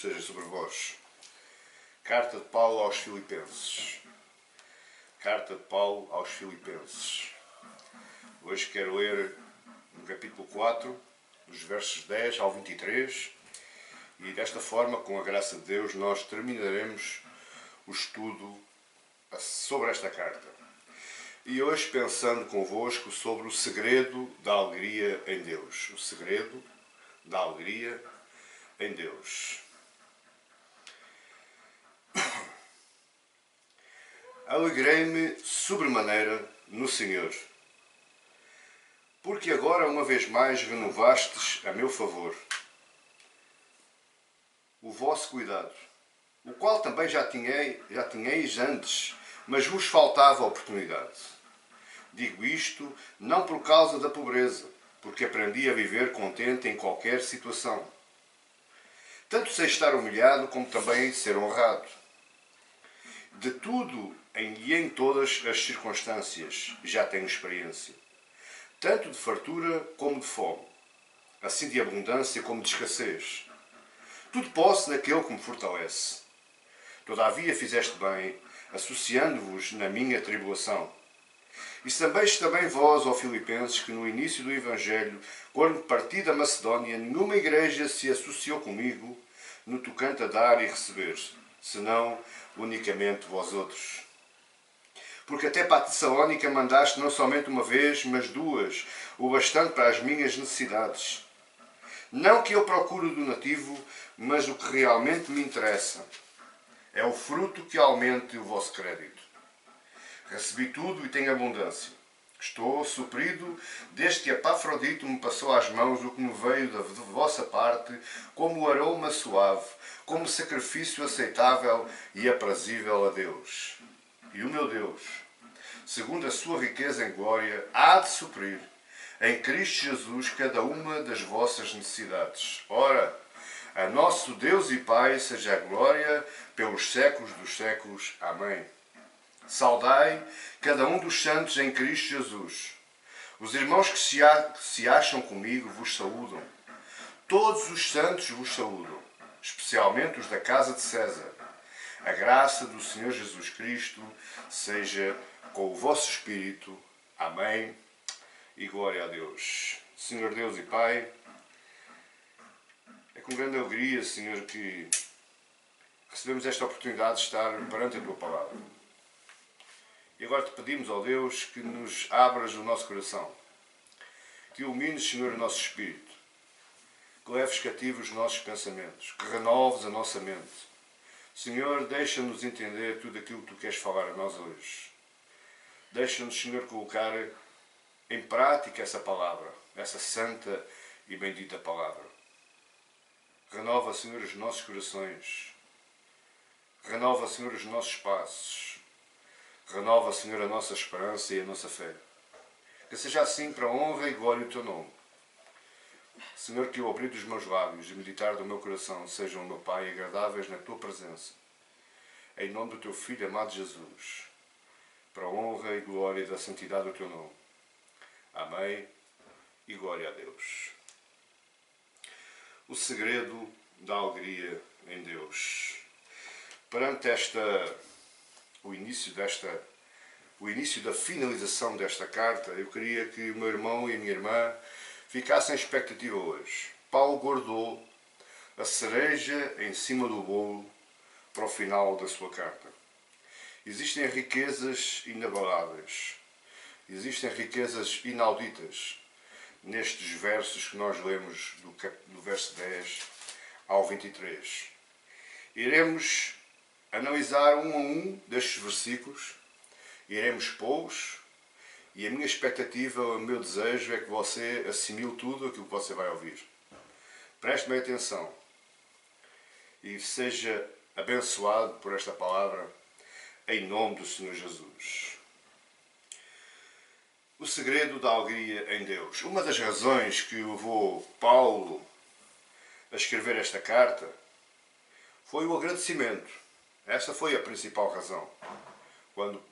esteja sobre vós. Carta de Paulo aos Filipenses. Carta de Paulo aos Filipenses. Hoje quero ler no capítulo 4, dos versos 10 ao 23, e desta forma, com a graça de Deus, nós terminaremos o estudo sobre esta carta. E hoje pensando convosco sobre o segredo da alegria em Deus. O segredo da alegria em Deus. Alegrei-me sobremaneira no Senhor, porque agora uma vez mais renovastes a meu favor o vosso cuidado, o qual também já tinhais antes, mas vos faltava oportunidade. Digo isto não por causa da pobreza, porque aprendi a viver contente em qualquer situação. Tanto sei estar humilhado como também ser honrado. De tudo e em todas as circunstâncias já tenho experiência, tanto de fartura como de fome, assim de abundância como de escassez. Tudo posso naquele que me fortalece. Todavia fizeste bem, associando-vos na minha tribulação. E sabeis também vós, ó Filipenses, que no início do Evangelho, quando parti da Macedónia, nenhuma igreja se associou comigo no tocante a dar e receber, senão unicamente vós outros. Porque até para a Tessalónica mandaste não somente uma vez, mas duas, o bastante para as minhas necessidades. Não que eu procure o donativo, mas o que realmente me interessa é o fruto que aumente o vosso crédito. Recebi tudo e tenho abundância. Estou suprido desde que Epafrodito me passou às mãos o que me veio da vossa parte como aroma suave, como sacrifício aceitável e aprazível a Deus. E o meu Deus, segundo a sua riqueza em glória, há de suprir em Cristo Jesus cada uma das vossas necessidades. Ora, a nosso Deus e Pai seja a glória pelos séculos dos séculos. Amém. Saudai cada um dos santos em Cristo Jesus. Os irmãos que se acham comigo vos saúdam. Todos os santos vos saúdam, especialmente os da casa de César. A graça do Senhor Jesus Cristo seja com o vosso espírito. Amém. E glória a Deus. Senhor Deus e Pai, é com grande alegria, Senhor, que recebemos esta oportunidade de estar perante a Tua Palavra. E agora te pedimos, ó Deus, que nos abras o nosso coração, que ilumines, Senhor, o nosso espírito, que leves cativos os nossos pensamentos, que renoves a nossa mente. Senhor, deixa-nos entender tudo aquilo que Tu queres falar a nós hoje. Deixa-nos, Senhor, colocar em prática essa palavra, essa santa e bendita palavra. Renova, Senhor, os nossos corações. Renova, Senhor, os nossos passos. Renova, Senhor, a nossa esperança e a nossa fé. Que seja assim para a honra e glória do Teu nome. Senhor, que o abrir dos meus lábios e meditar do meu coração sejam, meu Pai, agradáveis na Tua presença. Em nome do Teu Filho amado Jesus. Para a honra e glória da santidade do Teu nome. Amém e glória a Deus. O segredo da alegria em Deus. Perante o início da finalização desta carta, eu queria que o meu irmão e a minha irmã ficassem em expectativa hoje. Paulo guardou a cereja em cima do bolo para o final da sua carta. Existem riquezas inabaláveis. Existem riquezas inauditas nestes versos que nós lemos do verso 10 ao 23. Iremos analisar um a um destes versículos, iremos pô-los, e a minha expectativa, o meu desejo é que você assimile tudo aquilo que você vai ouvir. Preste-me atenção e seja abençoado por esta palavra em nome do Senhor Jesus. O segredo da alegria em Deus. Uma das razões que levou Paulo a escrever esta carta foi o agradecimento. Essa foi a principal razão. Quando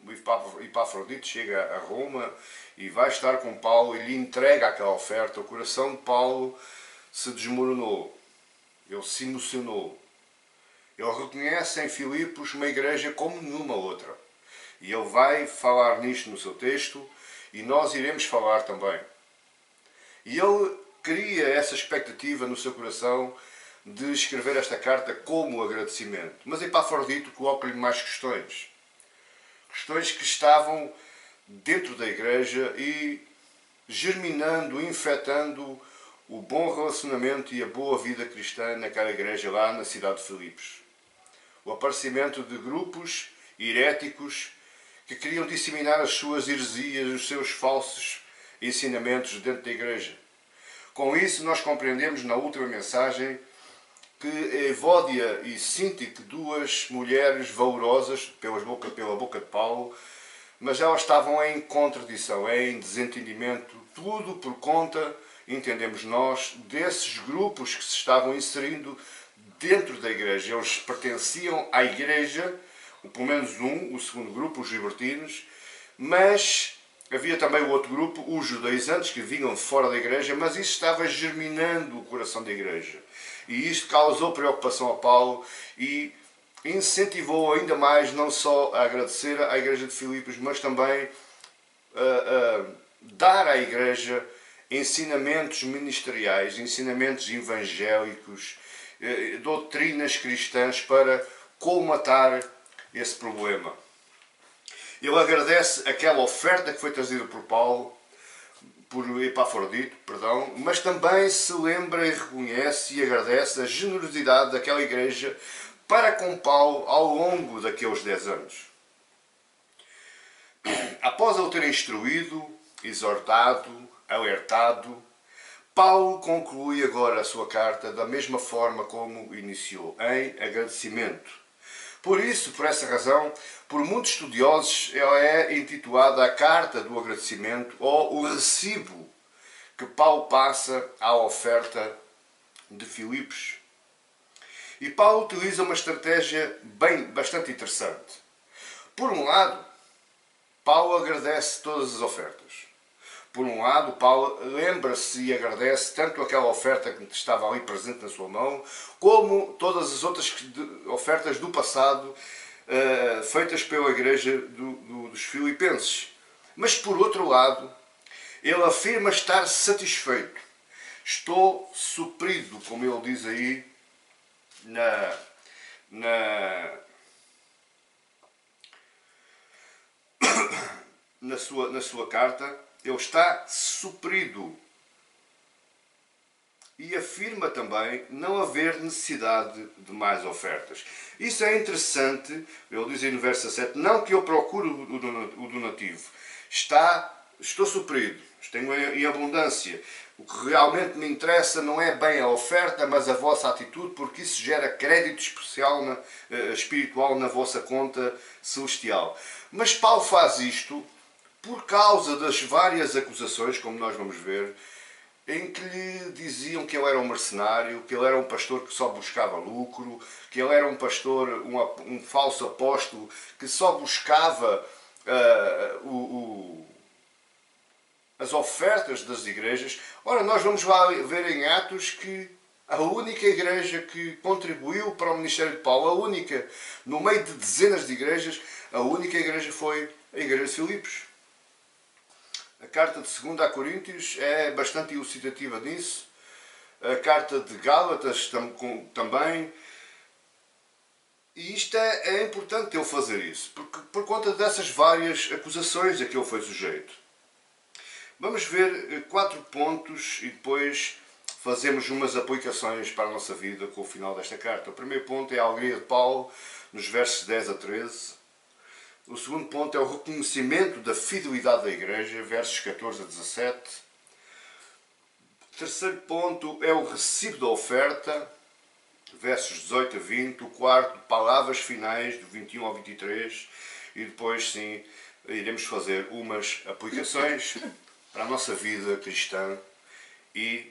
Epafrodito chega a Roma e vai estar com Paulo e lhe entrega aquela oferta, o coração de Paulo se desmoronou. Ele se emocionou. Ele reconhece em Filipos uma igreja como nenhuma outra. E ele vai falar nisto no seu texto e nós iremos falar também. E ele cria essa expectativa no seu coração de escrever esta carta como agradecimento. Mas Epafrodito coloca-lhe mais questões. Questões que estavam dentro da igreja e germinando, infectando o bom relacionamento e a boa vida cristã naquela igreja lá na cidade de Filipos. O aparecimento de grupos heréticos que queriam disseminar as suas heresias, os seus falsos ensinamentos dentro da igreja. Com isso nós compreendemos na última mensagem que Evódia e Síntique, duas mulheres valorosas pela boca de Paulo, mas elas estavam em contradição, em desentendimento, tudo por conta, entendemos nós, desses grupos que se estavam inserindo dentro da igreja. Eles pertenciam à igreja, pelo menos o segundo grupo, os libertinos, mas havia também o outro grupo, os judaizantes, que vinham de fora da igreja, mas isso estava germinando o coração da igreja. E isto causou preocupação a Paulo e incentivou ainda mais, não só a agradecer à igreja de Filipos, mas também a dar à igreja ensinamentos ministeriais, ensinamentos evangélicos, doutrinas cristãs para colmatar esse problema. Ele agradece aquela oferta que foi trazida por Paulo, por Epafrodito, perdão, mas também se lembra e reconhece e agradece a generosidade daquela igreja para com Paulo ao longo daqueles 10 anos. Após ele ter instruído, exortado, alertado, Paulo conclui agora a sua carta da mesma forma como iniciou, em agradecimento. Por isso, por essa razão, por muitos estudiosos, ela é intitulada a Carta do Agradecimento ou o recibo que Paulo passa à oferta de Filipos. E Paulo utiliza uma estratégia bastante interessante. Por um lado, Paulo agradece todas as ofertas. Por um lado, Paulo lembra-se e agradece tanto aquela oferta que estava ali presente na sua mão, como todas as outras ofertas do passado feitas pela igreja dos Filipenses. Mas por outro lado, ele afirma estar satisfeito. Estou suprido, como ele diz aí na sua carta. Ele está suprido. E afirma também não haver necessidade de mais ofertas. Isso é interessante, ele diz aí no verso 7, não que eu procure o donativo. Estou suprido, tenho em abundância. O que realmente me interessa não é bem a oferta, mas a vossa atitude, porque isso gera crédito espiritual na vossa conta celestial. Mas Paulo faz isto por causa das várias acusações, como nós vamos ver, em que lhe diziam que ele era um mercenário, que ele era um pastor que só buscava lucro, que ele era um pastor, um falso apóstolo, que só buscava as ofertas das igrejas. Ora, nós vamos lá ver em Atos que a única igreja que contribuiu para o ministério de Paulo, a única, no meio de dezenas de igrejas, a única igreja foi a igreja de Filipos. A carta de 2 a Coríntios é bastante elucidativa nisso. A carta de Gálatas também. E isto é importante ele fazer isso, porque por conta dessas várias acusações a que ele foi sujeito. Vamos ver 4 pontos e depois fazemos umas aplicações para a nossa vida com o final desta carta. O primeiro ponto é a alegria de Paulo, nos versos 10 a 13. O segundo ponto é o reconhecimento da fidelidade da igreja, versos 14 a 17. O terceiro ponto é o recibo da oferta, versos 18 a 20. O quarto, palavras finais, do 21 ao 23. E depois, sim, iremos fazer umas aplicações para a nossa vida cristã e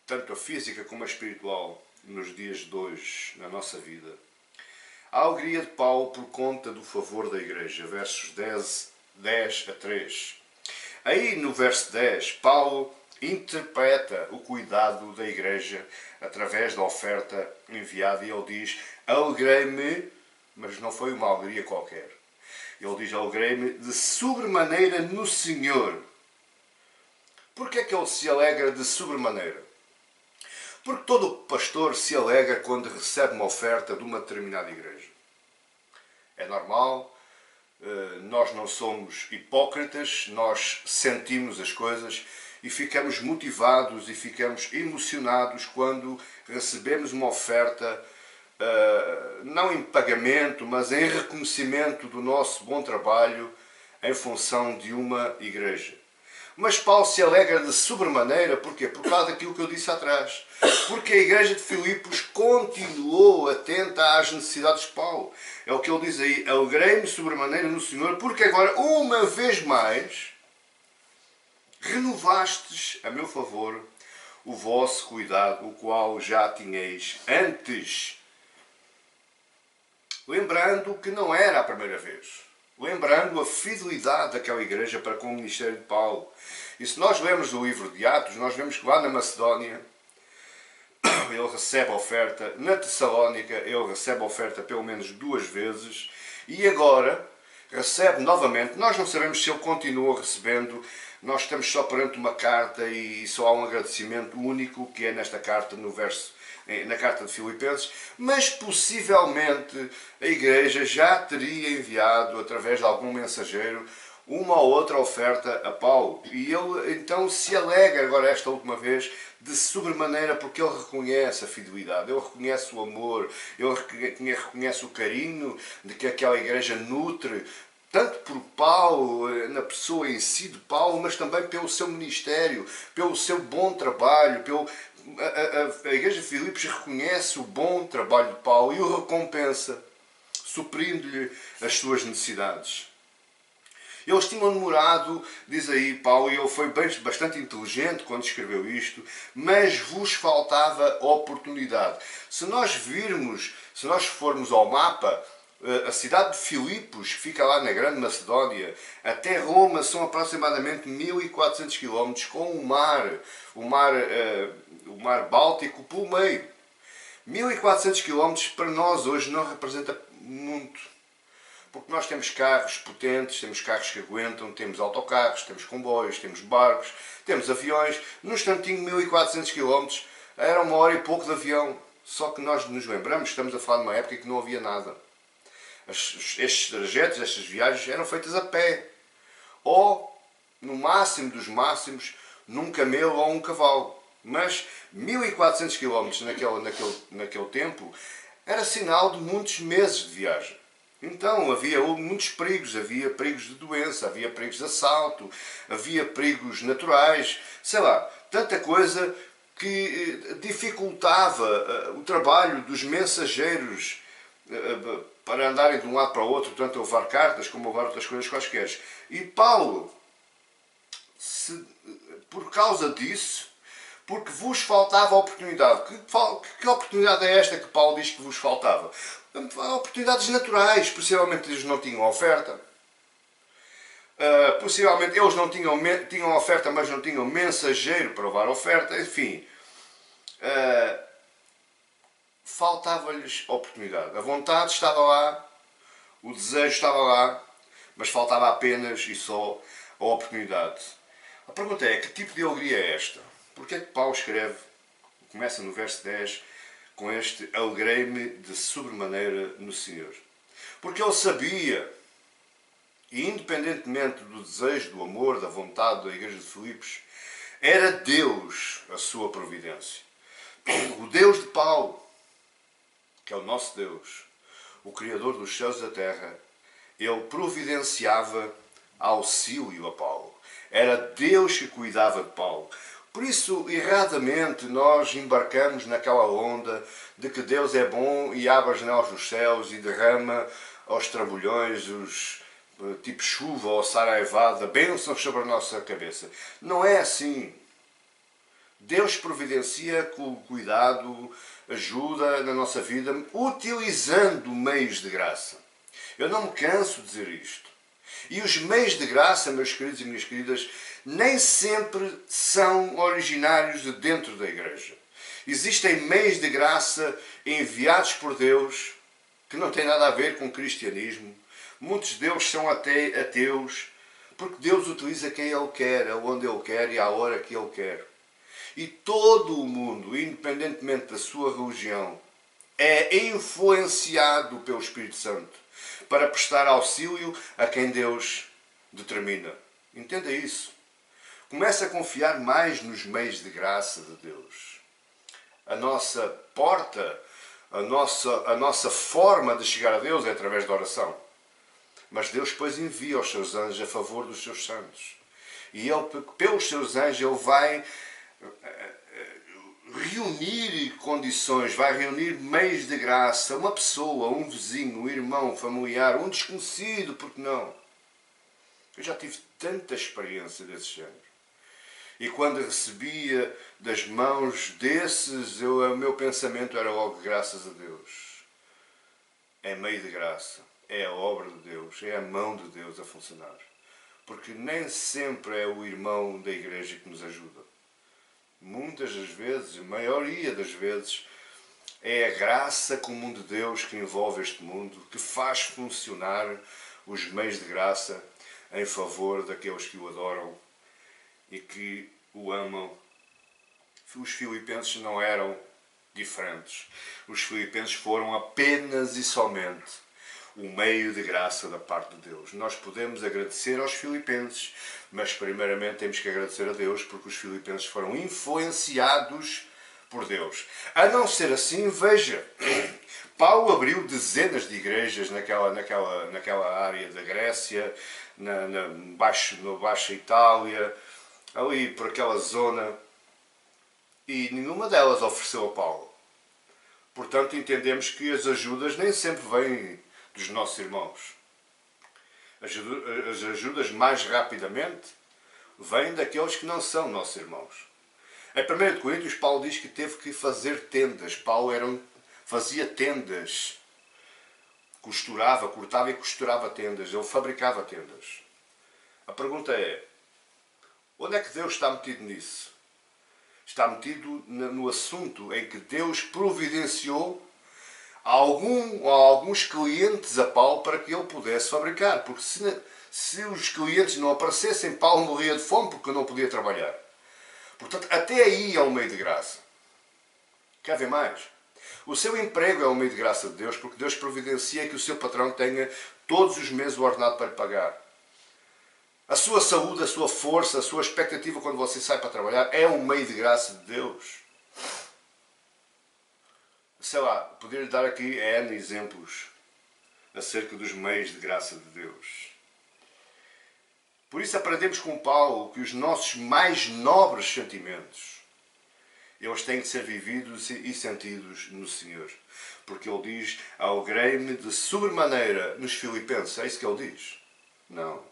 tanto a física como a espiritual nos dias de hoje, na nossa vida. A alegria de Paulo por conta do favor da igreja, versos 10 a 3. Aí no verso 10, Paulo interpreta o cuidado da igreja através da oferta enviada e ele diz: alegrei-me, mas não foi uma alegria qualquer. Ele diz: alegrei-me de sobremaneira no Senhor. Porquê é que ele se alegra de sobremaneira? Porque todo pastor se alegra quando recebe uma oferta de uma determinada igreja. É normal, nós não somos hipócritas, nós sentimos as coisas e ficamos motivados e ficamos emocionados quando recebemos uma oferta, não em pagamento, mas em reconhecimento do nosso bom trabalho em função de uma igreja. Mas Paulo se alegra de sobremaneira, porquê? Por causa daquilo que eu disse atrás. Porque a igreja de Filipos continuou atenta às necessidades de Paulo. É o que ele diz aí: alegrei-me sobremaneira no Senhor, porque agora, uma vez mais, renovastes a meu favor o vosso cuidado, o qual já tinhais antes. Lembrando que não era a primeira vez. Lembrando a fidelidade daquela igreja para com o ministério de Paulo. E se nós lemos o livro de Atos, nós vemos que lá na Macedónia ele recebe a oferta, na Tessalónica ele recebe a oferta pelo menos 2 vezes, e agora recebe novamente. Nós não sabemos se ele continua recebendo, nós estamos só perante uma carta e só há um agradecimento único, que é nesta carta, na carta de Filipenses, mas possivelmente a igreja já teria enviado, através de algum mensageiro, uma ou outra oferta a Paulo. E ele então se alegra agora esta última vez de sobremaneira, porque ele reconhece a fidelidade, ele reconhece o amor, ele reconhece o carinho de que aquela igreja nutre, tanto por Paulo, na pessoa em si de Paulo, mas também pelo seu ministério, pelo seu bom trabalho, a igreja de Filipos reconhece o bom trabalho de Paulo e o recompensa, suprindo-lhe as suas necessidades. Eles tinham demorado, diz aí Paulo, e ele foi bastante inteligente quando escreveu isto, mas vos faltava oportunidade. Se nós formos ao mapa, a cidade de Filipos, que fica lá na Grande Macedónia, até Roma são aproximadamente 1400 km, com o mar Báltico pelo meio. 1400 km para nós hoje não representa muito. Porque nós temos carros potentes, temos carros que aguentam, temos autocarros, temos comboios, temos barcos, temos aviões. Num instantinho, 1400 km, era 1 hora e pouco de avião. Só que nós nos lembramos, estamos a falar de uma época em que não havia nada. Estes trajetos, estas viagens eram feitas a pé. Ou, no máximo dos máximos, num camelo ou um cavalo. Mas 1400 km naquele tempo era sinal de muitos meses de viagem. Então havia muitos perigos, havia perigos de doença, havia perigos de assalto, havia perigos naturais, sei lá, tanta coisa que dificultava o trabalho dos mensageiros para andarem de um lado para o outro, tanto a levar cartas como a levar outras coisas quaisquer. E Paulo, por causa disso, porque vos faltava oportunidade. Que oportunidade é esta que Paulo diz que vos faltava? Oportunidades naturais. Possivelmente eles não tinham oferta. Possivelmente eles não tinham oferta, mas não tinham mensageiro para levar oferta. Enfim, faltava-lhes oportunidade. A vontade estava lá, o desejo estava lá, mas faltava apenas e só a oportunidade. A pergunta é: que tipo de alegria é esta? Porque é que Paulo escreve, começa no verso 10, com este alegrei-me de sobremaneira no Senhor? Porque ele sabia, e independentemente do desejo, do amor, da vontade da igreja de Filipos, era Deus a sua providência. O Deus de Paulo, que é o nosso Deus, o Criador dos céus e da terra, ele providenciava auxílio a Paulo. Era Deus que cuidava de Paulo. Por isso, erradamente, nós embarcamos naquela onda de que Deus é bom e abre as janelas dos céus e derrama aos trambolhões, tipo chuva ou saraivada, bênçãos sobre a nossa cabeça. Não é assim. Deus providencia com cuidado, ajuda na nossa vida, utilizando meios de graça. Eu não me canso de dizer isto. E os meios de graça, meus queridos e minhas queridas, nem sempre são originários de dentro da igreja. Existem meios de graça enviados por Deus que não têm nada a ver com o cristianismo. Muitos deles são até ateus, porque Deus utiliza quem Ele quer, aonde Ele quer e à hora que Ele quer. E todo o mundo, independentemente da sua religião, é influenciado pelo Espírito Santo para prestar auxílio a quem Deus determina. Entenda isso. Comece a confiar mais nos meios de graça de Deus. A nossa porta, a nossa forma de chegar a Deus é através da oração. Mas Deus depois envia os seus anjos a favor dos seus santos. E Ele, pelos seus anjos, Ele vai reunir condições, vai reunir meios de graça, uma pessoa, um vizinho, um irmão, um familiar, um desconhecido, porque não? Eu já tive tanta experiência desse género. E quando recebia das mãos desses, o meu pensamento era logo graças a Deus. É meio de graça, é a obra de Deus, é a mão de Deus a funcionar. Porque nem sempre é o irmão da igreja que nos ajuda. Muitas das vezes, a maioria das vezes, é a graça comum de Deus que envolve este mundo, que faz funcionar os meios de graça em favor daqueles que o adoram e que o amam. Os filipenses não eram diferentes. Os filipenses foram apenas e somente o meio de graça da parte de Deus. Nós podemos agradecer aos filipenses, mas primeiramente temos que agradecer a Deus porque os filipenses foram influenciados por Deus. A não ser assim, veja, Paulo abriu dezenas de igrejas naquela área da Grécia, na Baixa Itália, ali por aquela zona, e nenhuma delas ofereceu a Paulo. Portanto, entendemos que as ajudas nem sempre vêm dos nossos irmãos. As ajudas mais rapidamente vêm daqueles que não são nossos irmãos. Em 1 Coríntios, Paulo diz que teve que fazer tendas. Paulo fazia tendas. Costurava, cortava e costurava tendas. Ele fabricava tendas. A pergunta é, onde é que Deus está metido nisso? Está metido no assunto em que Deus providenciou alguns clientes a Paulo para que ele pudesse fabricar. Porque se os clientes não aparecessem, Paulo morria de fome porque não podia trabalhar. Portanto, até aí é um meio de graça. Quer ver mais? O seu emprego é um meio de graça de Deus porque Deus providencia que o seu patrão tenha todos os meses o ordenado para lhe pagar. A sua saúde, a sua força, a sua expectativa quando você sai para trabalhar é um meio de graça de Deus. Sei lá, poderia dar aqui N exemplos acerca dos meios de graça de Deus. Por isso aprendemos com Paulo que os nossos mais nobres sentimentos, eles têm que ser vividos e sentidos no Senhor. Porque ele diz, alegrei-me de sobremaneira nos Filipenses. É isso que ele diz? Não.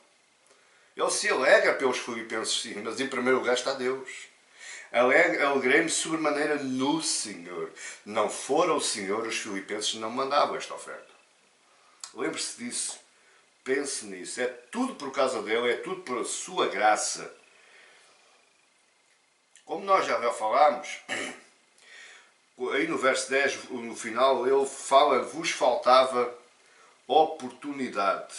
Ele se alegra pelos Filipenses, sim, mas em primeiro lugar está Deus. Alegrei-me sobremaneira no Senhor. Não fora o Senhor, os Filipenses não mandavam esta oferta. Lembre-se disso. Pense nisso. É tudo por causa dele, é tudo por sua graça. Como nós já falámos, aí no verso 10, no final, ele fala, vos faltava oportunidade.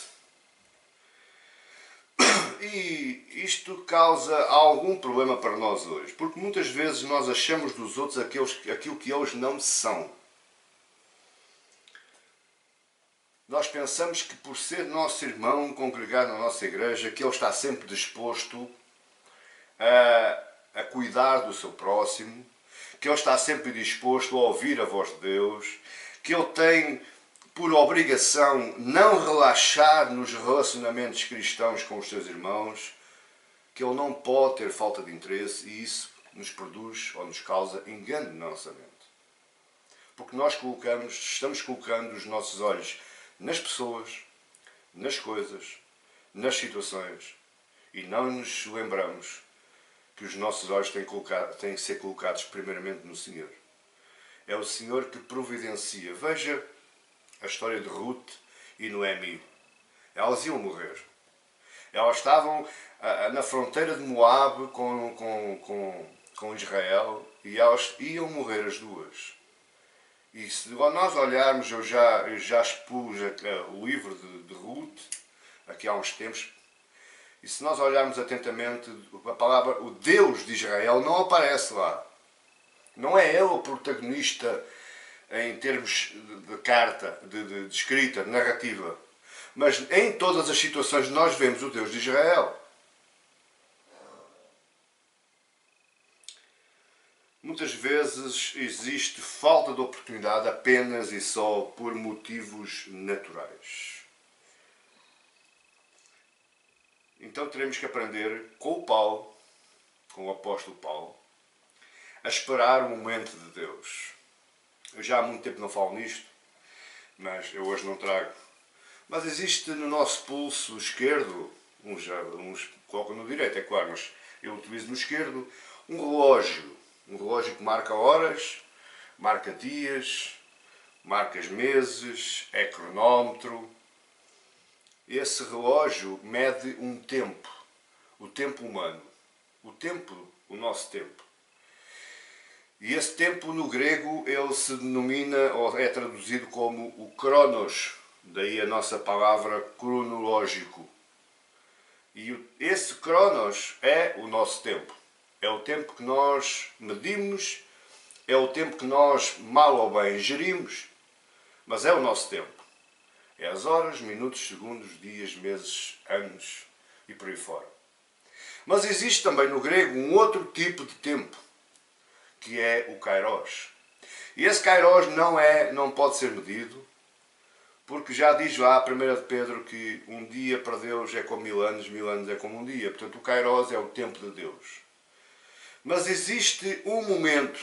E isto causa algum problema para nós hoje, porque muitas vezes nós achamos dos outros aquilo que eles não são. Nós pensamos que por ser nosso irmão congregado na nossa igreja, que ele está sempre disposto a cuidar do seu próximo, que ele está sempre disposto a ouvir a voz de Deus, que ele tem por obrigação não relaxar nos relacionamentos cristãos com os seus irmãos, que ele não pode ter falta de interesse e isso nos produz ou nos causa engano na nossa mente. Porque nós estamos colocando os nossos olhos nas pessoas, nas coisas, nas situações e não nos lembramos que os nossos olhos têm que ser colocados primeiramente no Senhor. É o Senhor que providencia. Veja a história de Ruth e Noemi. Elas iam morrer. Elas estavam na fronteira de Moabe com Israel e elas iam morrer as duas. E se nós olharmos, eu já expus o livro de Ruth, aqui há uns tempos, e se nós olharmos atentamente, a palavra, o Deus de Israel não aparece lá. Não é ele o protagonista em termos de carta, de escrita, de narrativa. Mas em todas as situações nós vemos o Deus de Israel. Muitas vezes existe falta de oportunidade apenas e só por motivos naturais. Então teremos que aprender com o Paulo, com o apóstolo Paulo, a esperar o momento de Deus. Eu já há muito tempo não falo nisto, mas eu hoje não trago. Mas existe no nosso pulso esquerdo, uns colocam no direito, é claro, mas eu utilizo no esquerdo, um relógio que marca horas, marca dias, marca meses, é cronómetro. Esse relógio mede um tempo, o tempo humano, o nosso tempo. E esse tempo no grego ele se denomina, ou é traduzido como o Cronos, daí a nossa palavra cronológico. E esse Cronos é o nosso tempo. É o tempo que nós medimos, é o tempo que nós, mal ou bem, gerimos, mas é o nosso tempo. É as horas, minutos, segundos, dias, meses, anos e por aí fora. Mas existe também no grego um outro tipo de tempo, que é o Kairos. E esse Kairos não pode ser medido, porque já diz lá a 1 de Pedro que um dia para Deus é como 1000 anos é como um dia. Portanto, o Kairos é o tempo de Deus. Mas existe um momento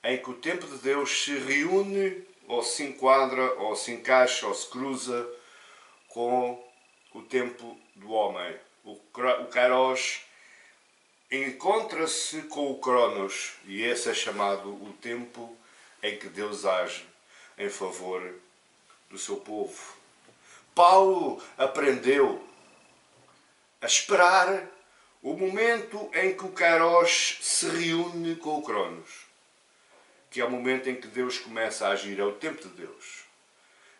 em que o tempo de Deus se reúne, ou se enquadra, ou se encaixa, ou se cruza com o tempo do homem. O Kairos encontra-se com o Cronos, e esse é chamado o tempo em que Deus age em favor do seu povo. Paulo aprendeu a esperar o momento em que o Kairos se reúne com o Cronos, que é o momento em que Deus começa a agir, é o tempo de Deus.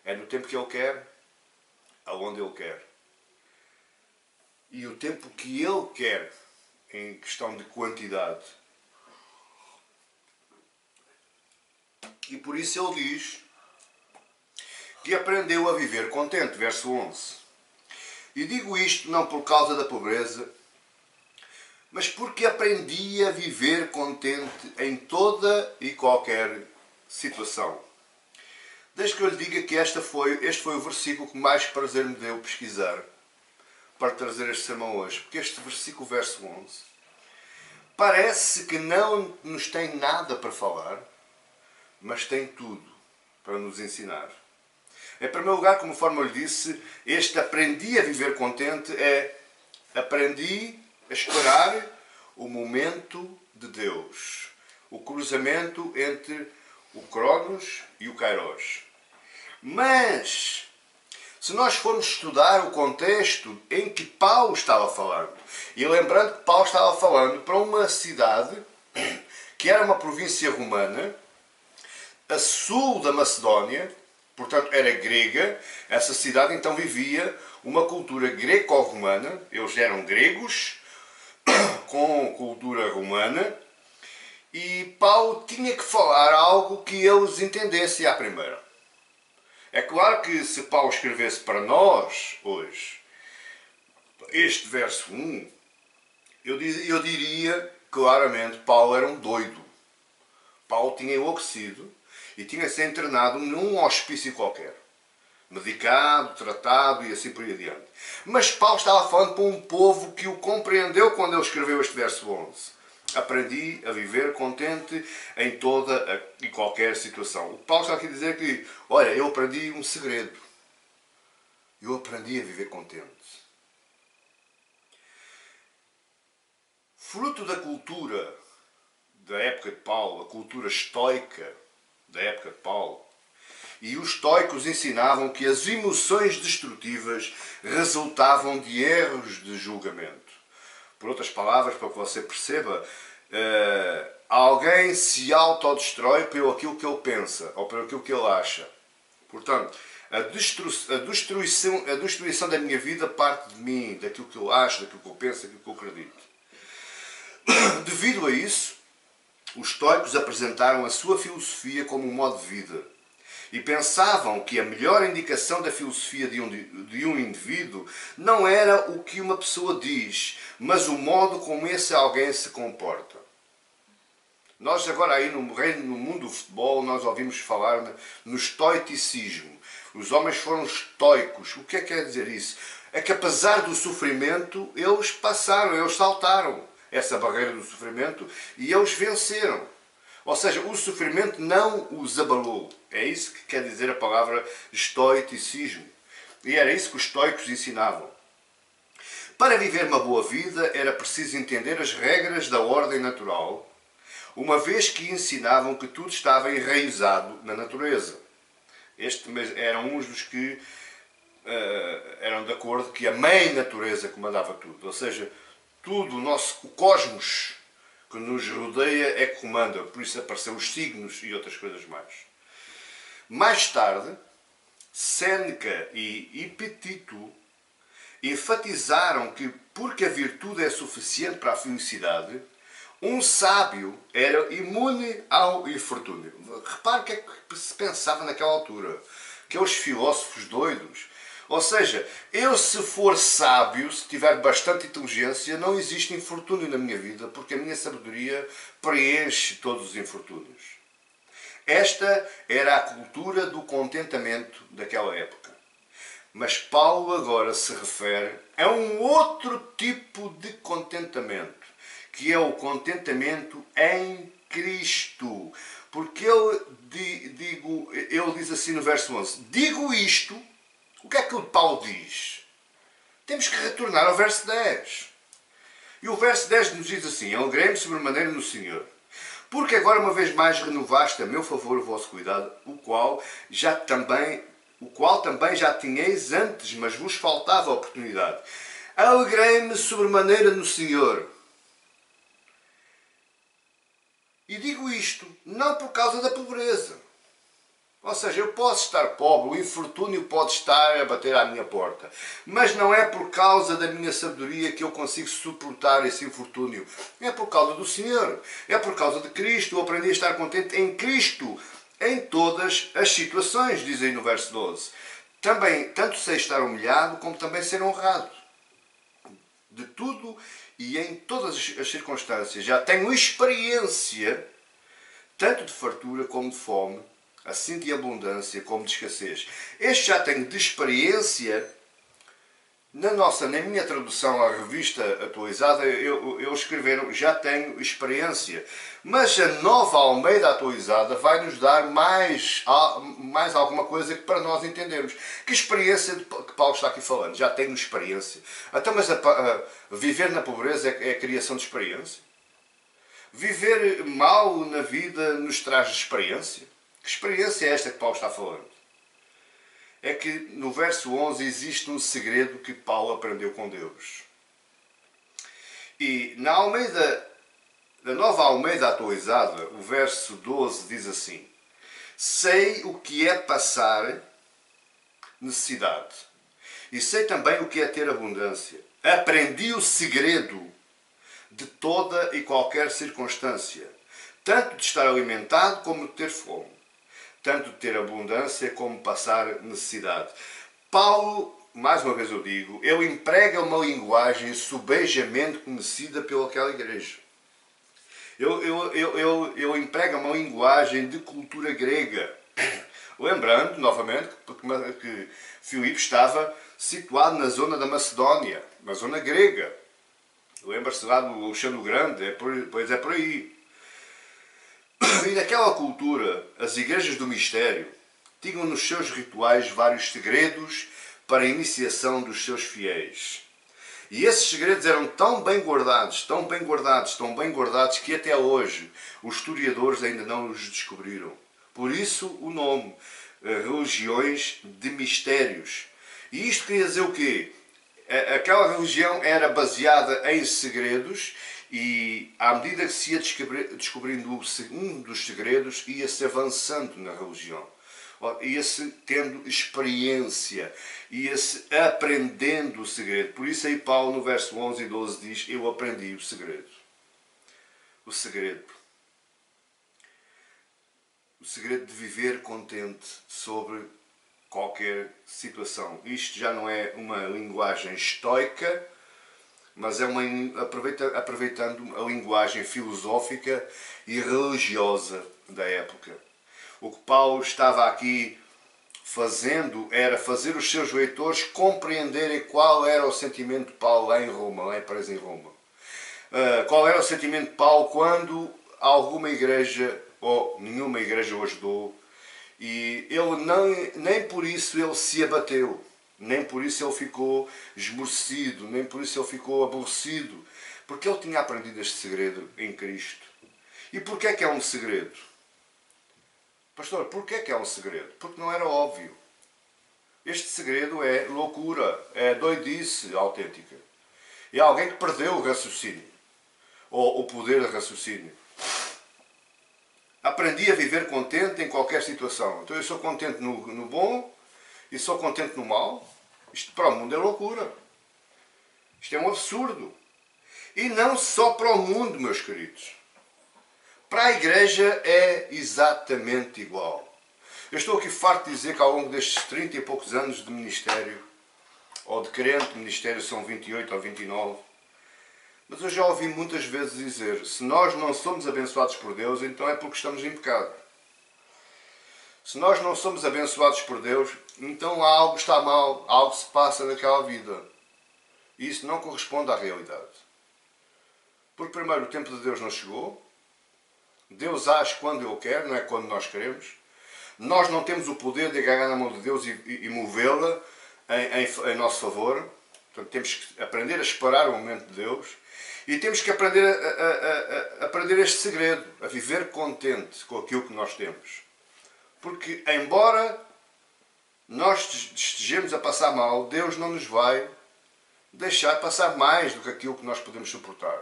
É no tempo que Ele quer, aonde Ele quer. E o tempo que Ele quer, em questão de quantidade. E por isso Ele diz que aprendeu a viver contente, verso 11. E digo isto não por causa da pobreza, mas porque aprendi a viver contente em toda e qualquer situação. Desde que eu lhe diga que este foi o versículo que mais prazer me deu pesquisar para trazer este sermão hoje. Porque este versículo, verso 11, parece que não nos tem nada para falar, mas tem tudo para nos ensinar. Em primeiro lugar, conforme eu lhe disse, este aprendi a viver contente aprendi a esperar o momento de Deus. O cruzamento entre o Cronos e o Kairos. Mas, se nós formos estudar o contexto em que Paulo estava falando, e lembrando que Paulo estava falando para uma cidade que era uma província romana, a sul da Macedónia, portanto era grega, essa cidade então vivia uma cultura greco-romana, eles eram gregos, com cultura romana, e Paulo tinha que falar algo que eles entendessem à primeira. É claro que se Paulo escrevesse para nós, hoje, este verso 1, eu diria claramente Paulo era um doido. Paulo tinha enlouquecido e tinha se internado num hospício qualquer. Medicado, tratado e assim por aí adiante. Mas Paulo estava falando para um povo que o compreendeu quando ele escreveu este verso 11. Aprendi a viver contente em toda e qualquer situação. O Paulo está aqui a dizer que, olha, eu aprendi um segredo. Eu aprendi a viver contente. Fruto da cultura da época de Paulo, a cultura estoica da época de Paulo, E os estoicos ensinavam que as emoções destrutivas resultavam de erros de julgamento. Por outras palavras, para que você perceba, alguém se autodestrói pelo aquilo que ele pensa ou pelo aquilo que ele acha. Portanto, a destruição da minha vida parte de mim, daquilo que eu acho, daquilo que eu penso, daquilo que eu acredito. Devido a isso, os estoicos apresentaram a sua filosofia como um modo de vida e pensavam que a melhor indicação da filosofia de um indivíduo não era o que uma pessoa diz, mas o modo como esse alguém se comporta. Nós agora aí no mundo do futebol nós ouvimos falar no estoicismo. Os homens foram estoicos. O que é que quer dizer isso? É que apesar do sofrimento, eles passaram, eles saltaram essa barreira do sofrimento e eles venceram. Ou seja, o sofrimento não os abalou. É isso que quer dizer a palavra estoicismo. E era isso que os estoicos ensinavam. Para viver uma boa vida era preciso entender as regras da ordem natural, uma vez que ensinavam que tudo estava enraizado na natureza. Estes eram uns dos que eram de acordo que a mãe natureza comandava tudo. Ou seja, tudo, o cosmos que nos rodeia é que comanda. Por isso apareceram os signos e outras coisas mais. Mais tarde, Sêneca e Epicteto enfatizaram que, porque a virtude é suficiente para a felicidade, um sábio era imune ao infortúnio. Repare o que é que se pensava naquela altura. Aqueles filósofos doidos. Ou seja, eu se for sábio, se tiver bastante inteligência, não existe infortúnio na minha vida, porque a minha sabedoria preenche todos os infortúnios. Esta era a cultura do contentamento daquela época. Mas Paulo agora se refere a um outro tipo de contentamento, que é o contentamento em Cristo. Porque ele diz assim no verso 11, digo isto, o que é que o Paulo diz? Temos que retornar ao verso 10. E o verso 10 nos diz assim, alegrei-me sobremaneira no Senhor, porque agora uma vez mais renovaste a meu favor o vosso cuidado, o qual também já tinhais antes, mas vos faltava a oportunidade. Alegrei-me sobremaneira no Senhor. E digo isto, não por causa da pobreza. Ou seja, eu posso estar pobre, o infortúnio pode estar a bater à minha porta. Mas não é por causa da minha sabedoria que eu consigo suportar esse infortúnio. É por causa do Senhor. É por causa de Cristo. Eu aprendi a estar contente em Cristo. Em todas as situações, diz aí no verso 12. Também, tanto sei estar humilhado, como também ser honrado. De tudo e em todas as circunstâncias. Já tenho experiência, tanto de fartura como de fome, assim de abundância como de escassez. Este já tenho de experiência. Na minha tradução à revista atualizada, eu escreveram já tenho experiência. Mas a nova Almeida atualizada vai nos dar mais alguma coisa que para nós entendermos. Que experiência que Paulo está aqui falando? Já tenho experiência. Então, mas viver na pobreza é a criação de experiência? Viver mal na vida nos traz experiência? Que experiência é esta que Paulo está falando? É que no verso 11 existe um segredo que Paulo aprendeu com Deus. E na nova Almeida atualizada, o verso 12 diz assim: sei o que é passar necessidade e sei também o que é ter abundância. Aprendi o segredo de toda e qualquer circunstância, tanto de estar alimentado como de ter fome, tanto de ter abundância como passar necessidade. Paulo, mais uma vez eu digo, ele emprega uma linguagem subejamente conhecida pelaquela igreja. Ele emprega uma linguagem de cultura grega. Lembrando, novamente, que Filipe estava situado na zona da Macedónia, na zona grega. Lembra-se lá do Alexandre o Grande, pois é por aí. E naquela cultura, as igrejas do mistério tinham nos seus rituais vários segredos para a iniciação dos seus fiéis. E esses segredos eram tão bem guardados, tão bem guardados, tão bem guardados, que até hoje os historiadores ainda não os descobriram. Por isso o nome. religiões de mistérios. E isto queria dizer o quê? Aquela religião era baseada em segredos e, à medida que se ia descobrindo um dos segredos, ia-se avançando na religião. Ia-se tendo experiência, ia-se aprendendo o segredo. Por isso aí Paulo, no verso 11 e 12, diz: eu aprendi o segredo. O segredo. O segredo de viver contente sobre qualquer situação. Isto já não é uma linguagem estoica, mas é aproveitando a linguagem filosófica e religiosa da época. O que Paulo estava aqui fazendo era fazer os seus leitores compreenderem qual era o sentimento de Paulo lá em Roma, lá preso em Roma. Qual era o sentimento de Paulo quando alguma igreja ou nenhuma igreja o ajudou, e ele nem por isso ele se abateu, nem por isso ele ficou esmorecido, nem por isso ele ficou aborrecido, porque ele tinha aprendido este segredo em Cristo. E porquê é que é um segredo? Pastor, porquê é que é um segredo? Porque não era óbvio. Este segredo é loucura, é doidice autêntica. É alguém que perdeu o raciocínio, ou o poder de raciocínio. Aprendi a viver contente em qualquer situação. Então eu sou contente no bom e sou contente no mal. Isto para o mundo é loucura. Isto é um absurdo. E não só para o mundo, meus queridos. Para a igreja é exatamente igual. Eu estou aqui farto de dizer que ao longo destes 30 e poucos anos de ministério, ou de crente, ministério são 28 ou 29, mas eu já ouvi muitas vezes dizer: se nós não somos abençoados por Deus, então é porque estamos em pecado. Se nós não somos abençoados por Deus, então algo está mal, algo se passa naquela vida. E isso não corresponde à realidade. Porque primeiro o tempo de Deus não chegou. Deus age quando Ele quer, não é quando nós queremos. Nós não temos o poder de agarrar na mão de Deus e movê-la em nosso favor. Portanto, temos que aprender a esperar o momento de Deus. E temos que aprender a aprender este segredo, a viver contente com aquilo que nós temos. Porque, embora nós estejamos a passar mal, Deus não nos vai deixar passar mais do que aquilo que nós podemos suportar.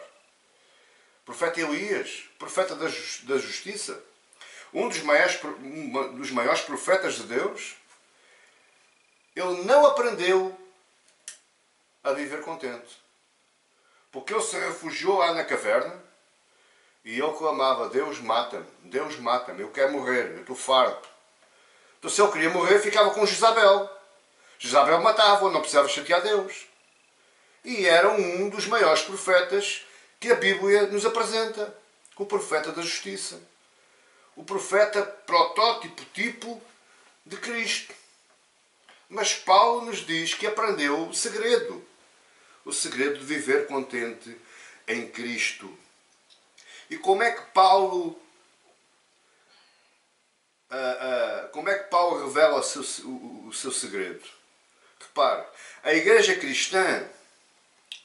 O profeta Elias, profeta da justiça, um dos maiores profetas de Deus, ele não aprendeu a viver contente. Porque ele se refugiou lá na caverna e ele clamava: Deus mata-me, eu quero morrer, eu estou farto. Então se ele queria morrer, ficava com Jezabel. Jezabel matava-o, não precisava chatear Deus. E era um dos maiores profetas que a Bíblia nos apresenta, o profeta da justiça. O profeta protótipo, tipo de Cristo. Mas Paulo nos diz que aprendeu o segredo de viver contente em Cristo. E como é que Paulo revela o seu segredo? Repare, a igreja cristã,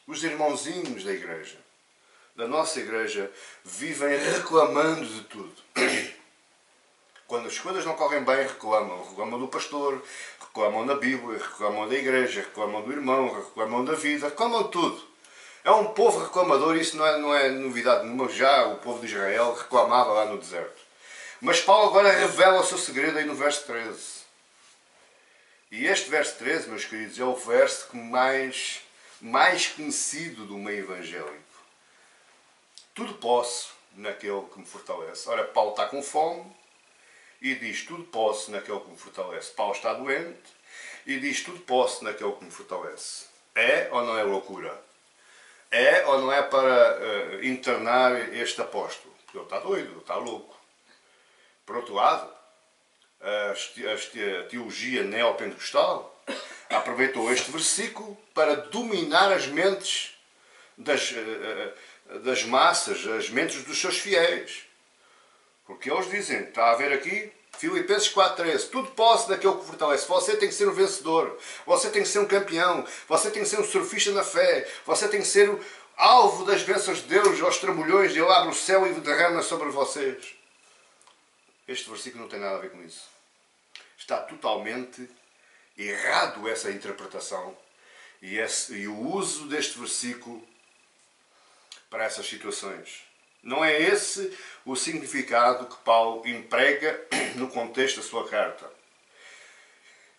os irmãozinhos da igreja, da nossa igreja, vivem reclamando de tudo. Quando as coisas não correm bem, reclamam do pastor, reclamam da Bíblia, reclamam da igreja, reclamam do irmão, reclamam da vida, reclamam de tudo. É um povo reclamador, isso não é novidade nenhuma. Já o povo de Israel reclamava lá no deserto. Mas Paulo agora revela o seu segredo aí no verso 13. E este verso 13, meus queridos, é o verso que mais conhecido do meio evangélico. Tudo posso naquele que me fortalece. Ora, Paulo está com fome e diz: tudo posso naquele que me fortalece. Paulo está doente e diz: tudo posso naquele que me fortalece. É ou não é loucura? É ou não é para internar este apóstolo? Porque ele está doido, ele está louco. Por outro lado, a teologia neopentecostal aproveitou este versículo para dominar as mentes das massas, as mentes dos seus fiéis. Porque eles dizem, está a ver aqui, Filipenses 4,13, tudo posso naquele que fortalece. Você tem que ser um vencedor, você tem que ser um campeão, você tem que ser um surfista na fé, você tem que ser o alvo das bênçãos de Deus, aos trambolhões, Ele abre o céu e derrama sobre vocês. Este versículo não tem nada a ver com isso. Está totalmente errado essa interpretação e o uso deste versículo para essas situações. Não é esse o significado que Paulo emprega no contexto da sua carta.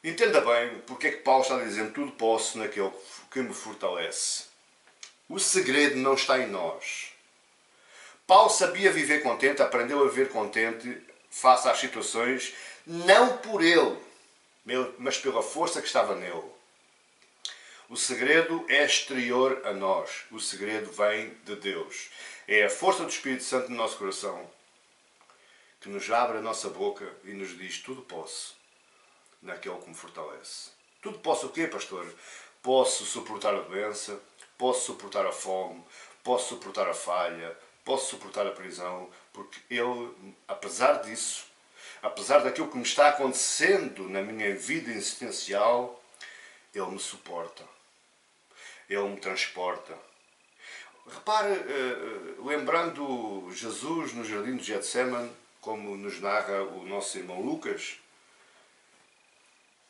Entenda bem porque é que Paulo está dizendo tudo posso naquele que me fortalece. O segredo não está em nós. Paulo sabia viver contente, aprendeu a viver contente face às situações, não por ele, mas pela força que estava nele. O segredo é exterior a nós. O segredo vem de Deus. É a força do Espírito Santo no nosso coração que nos abre a nossa boca e nos diz tudo posso naquele que me fortalece. Tudo posso o quê, pastor? Posso suportar a doença, posso suportar a fome, posso suportar a falha, posso suportar a prisão, porque Ele, apesar disso, apesar daquilo que me está acontecendo na minha vida existencial, Ele me suporta. Ele me transporta. Repare, lembrando Jesus no jardim de Getsemane, como nos narra o nosso irmão Lucas,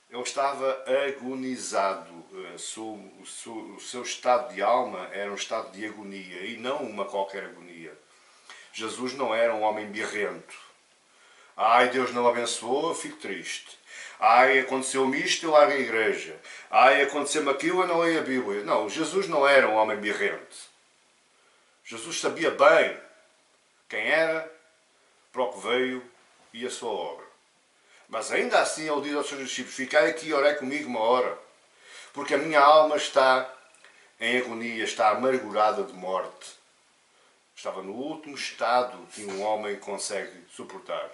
ele estava agonizado. O seu estado de alma era um estado de agonia e não uma qualquer agonia. Jesus não era um homem birrento. Ai, Deus não abençoou, eu fico triste. Ai, aconteceu-me isto, eu largo a igreja. Ai, aconteceu-me aquilo, eu não leio a Bíblia. Não, Jesus não era um homem birrento. Jesus sabia bem quem era, para o que veio e a sua obra. Mas ainda assim ele diz aos seus discípulos, ficai aqui e orei comigo uma hora, porque a minha alma está em agonia, está amargurada de morte. Estava no último estado que um homem consegue suportar.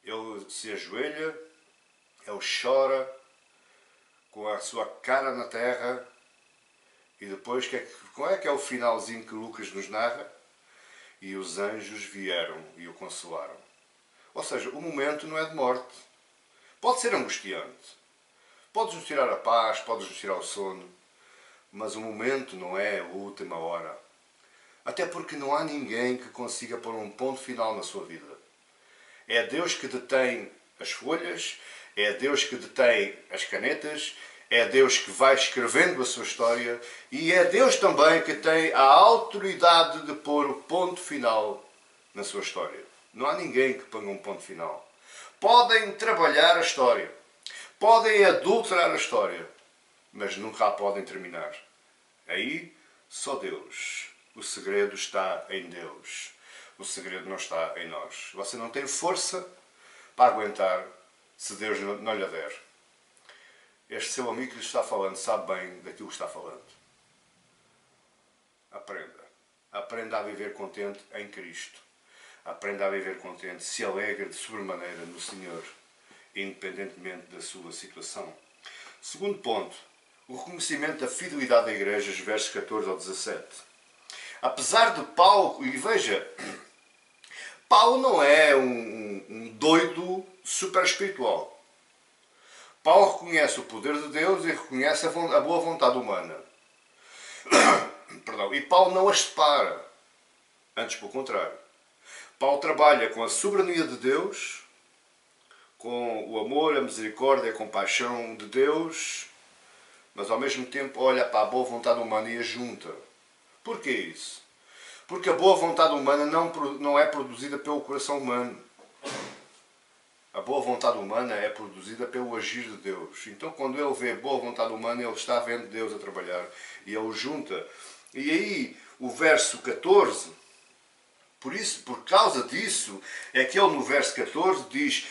Ele se ajoelha, ele chora com a sua cara na terra e depois, qual é que é o finalzinho que Lucas nos narra? E os anjos vieram e o consolaram. Ou seja, o momento não é de morte. Pode ser angustiante. Podes-nos tirar a paz, podes-nos tirar o sono, mas o momento não é a última hora. Até porque não há ninguém que consiga pôr um ponto final na sua vida. É Deus que detém as folhas, é Deus que detém as canetas, é Deus que vai escrevendo a sua história e é Deus também que tem a autoridade de pôr o ponto final na sua história. Não há ninguém que ponha um ponto final. Podem trabalhar a história, podem adulterar a história, mas nunca a podem terminar. Aí, só Deus. O segredo está em Deus. O segredo não está em nós. Você não tem força para aguentar se Deus não lhe der. Este seu amigo que lhe está falando sabe bem daquilo que está falando. Aprenda. Aprenda a viver contente em Cristo. Aprenda a viver contente, se alegre de sobremaneira no Senhor, independentemente da sua situação. Segundo ponto, o reconhecimento da fidelidade da Igreja, versos 14 ao 17. Apesar de Paulo, e veja, Paulo não é um doido super espiritual. Paulo reconhece o poder de Deus e reconhece a boa vontade humana. Perdão. E Paulo não as separa. Antes, pelo contrário. Paulo trabalha com a soberania de Deus, com o amor, a misericórdia, a compaixão de Deus, mas ao mesmo tempo olha para a boa vontade humana e a junta. Porquê isso? Porque a boa vontade humana não é produzida pelo coração humano. A boa vontade humana é produzida pelo agir de Deus. Então, quando ele vê boa vontade humana, ele está vendo Deus a trabalhar e ele junta. E aí, o verso 14, por causa disso, é que ele no verso 14 diz: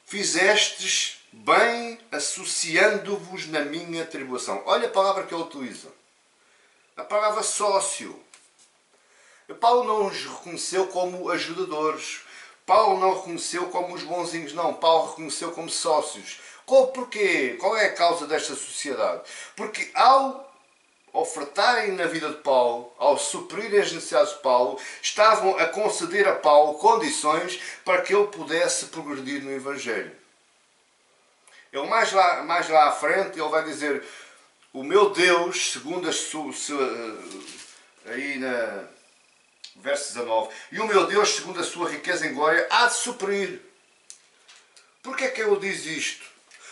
fizestes bem associando-vos na minha tribulação. Olha a palavra que ele utiliza. A palavra sócio. Paulo não os reconheceu como ajudadores. Paulo não reconheceu como os bonzinhos, não. Paulo reconheceu como sócios. Porquê? Qual é a causa desta sociedade? Porque ao ofertarem na vida de Paulo, ao suprirem as necessidades de Paulo, estavam a conceder a Paulo condições para que ele pudesse progredir no Evangelho. Ele mais lá à frente, ele vai dizer: o meu Deus, segundo aí na verso 19, e o meu Deus, segundo a sua riqueza em glória, há de suprir Porquê é que ele diz isto?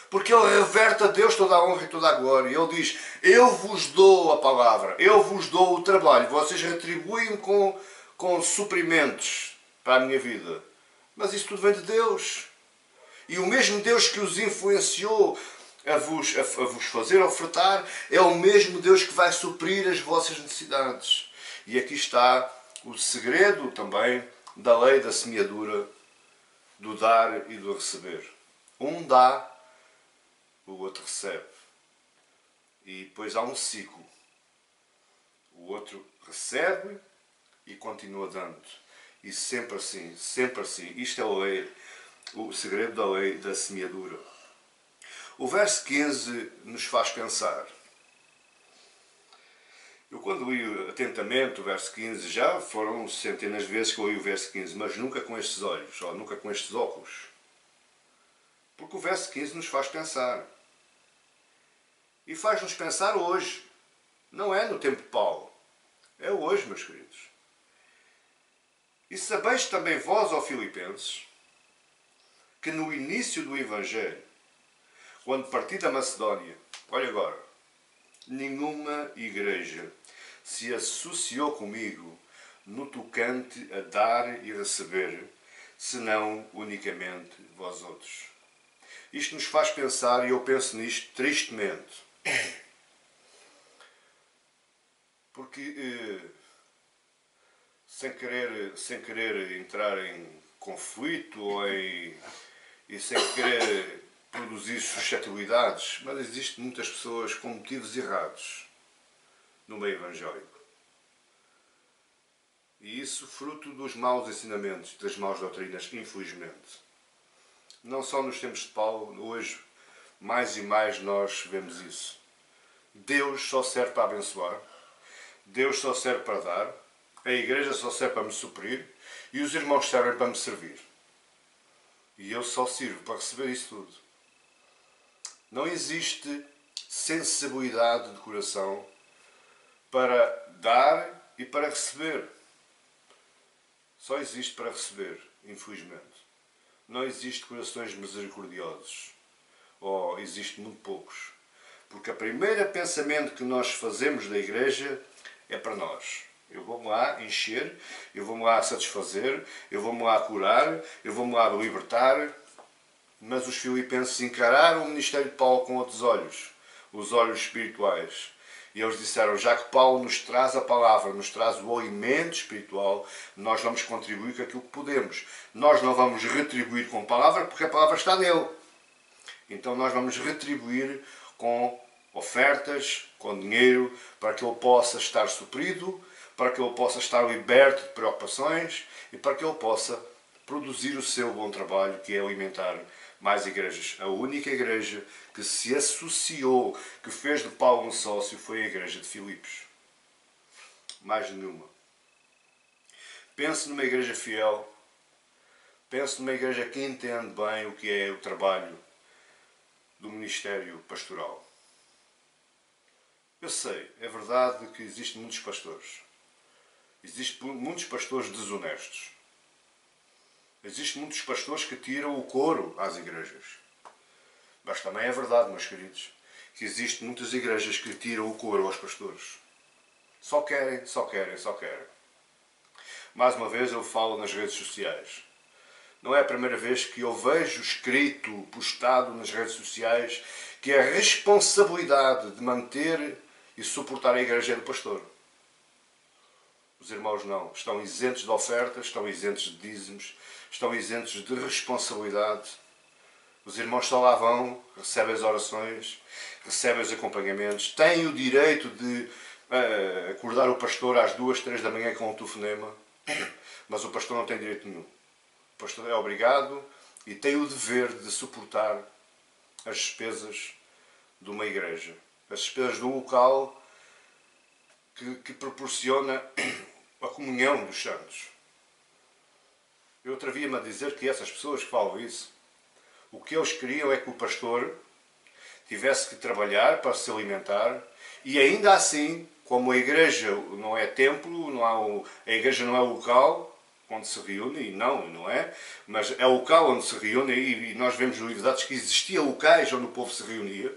Porque ele reverte a Deus toda a honra e toda a glória. Ele diz, eu vos dou a palavra, eu vos dou o trabalho, vocês retribuem-me com suprimentos para a minha vida. Mas isso tudo vem de Deus. E o mesmo Deus que os influenciou a vos fazer ofertar é o mesmo Deus que vai suprir as vossas necessidades. E aqui está o segredo também da lei da semeadura, do dar e do receber. Um dá, o outro recebe. E depois há um ciclo. O outro recebe e continua dando. E sempre assim, sempre assim. Isto é a lei, o segredo da lei da semeadura. O verso 15 nos faz pensar. Eu quando li atentamente o verso 15, já foram centenas de vezes que eu li o verso 15, mas nunca com estes olhos, ou nunca com estes óculos. Porque o verso 15 nos faz pensar. E faz-nos pensar hoje. Não é no tempo de Paulo. É hoje, meus queridos. E sabeis também vós, ó Filipenses, que no início do Evangelho, quando parti da Macedónia, olha agora, nenhuma igreja se associou comigo no tocante a dar e receber, senão unicamente vós outros. Isto nos faz pensar, e eu penso nisto tristemente, porque sem querer entrar em conflito e sem querer produzir suscetibilidades, mas existem muitas pessoas com motivos errados no meio evangélico. E isso fruto dos maus ensinamentos, das maus doutrinas, infelizmente. Não só nos tempos de Paulo, hoje mais e mais nós vemos isso. Deus só serve para abençoar, Deus só serve para dar, a igreja só serve para me suprir e os irmãos servem para me servir. E eu só sirvo para receber isso tudo. Não existe sensibilidade de coração para dar e para receber. Só existe para receber, infelizmente. Não existe corações misericordiosos. Ou existem muito poucos. Porque o primeiro pensamento que nós fazemos da igreja é para nós. Eu vou-me lá encher, eu vou-me lá satisfazer, eu vou-me lá curar, eu vou-me lá libertar. Mas os filipenses encararam o ministério de Paulo com outros olhos. Os olhos espirituais. E eles disseram, já que Paulo nos traz a palavra, nos traz o alimento espiritual, nós vamos contribuir com aquilo que podemos. Nós não vamos retribuir com a palavra, porque a palavra está nele. Então nós vamos retribuir com ofertas, com dinheiro, para que ele possa estar suprido, para que ele possa estar liberto de preocupações e para que ele possa produzir o seu bom trabalho, que é alimentar mais igrejas. A única igreja que se associou, que fez de Paulo um sócio, foi a igreja de Filipos. Mais nenhuma. Pense numa igreja fiel. Pense numa igreja que entende bem o que é o trabalho do ministério pastoral. Eu sei, é verdade que existem muitos pastores. Existem muitos pastores desonestos. Existem muitos pastores que tiram o couro às igrejas. Mas também é verdade, meus queridos, que existem muitas igrejas que tiram o couro aos pastores. Só querem, só querem, só querem. Mais uma vez eu falo nas redes sociais. Não é a primeira vez que eu vejo escrito, postado nas redes sociais, que a responsabilidade de manter e suportar a igreja é do pastor. Os irmãos não. Estão isentos de ofertas, estão isentos de dízimos, estão isentos de responsabilidade. Os irmãos só lá vão, recebem as orações, recebem os acompanhamentos, têm o direito de acordar o pastor às 2, 3 da manhã com um telefonema, mas o pastor não tem direito nenhum. O pastor é obrigado e tem o dever de suportar as despesas de uma igreja, as despesas do local que proporciona a comunhão dos santos. Eu atrevia-me a dizer que essas pessoas que falam isso, o que eles queriam é que o pastor tivesse que trabalhar para se alimentar e ainda assim, como a igreja não é templo, a igreja não é local, onde se reúne, e não é, mas é o local onde se reúne, e nós vemos no livro de Atos que existia locais onde o povo se reunia,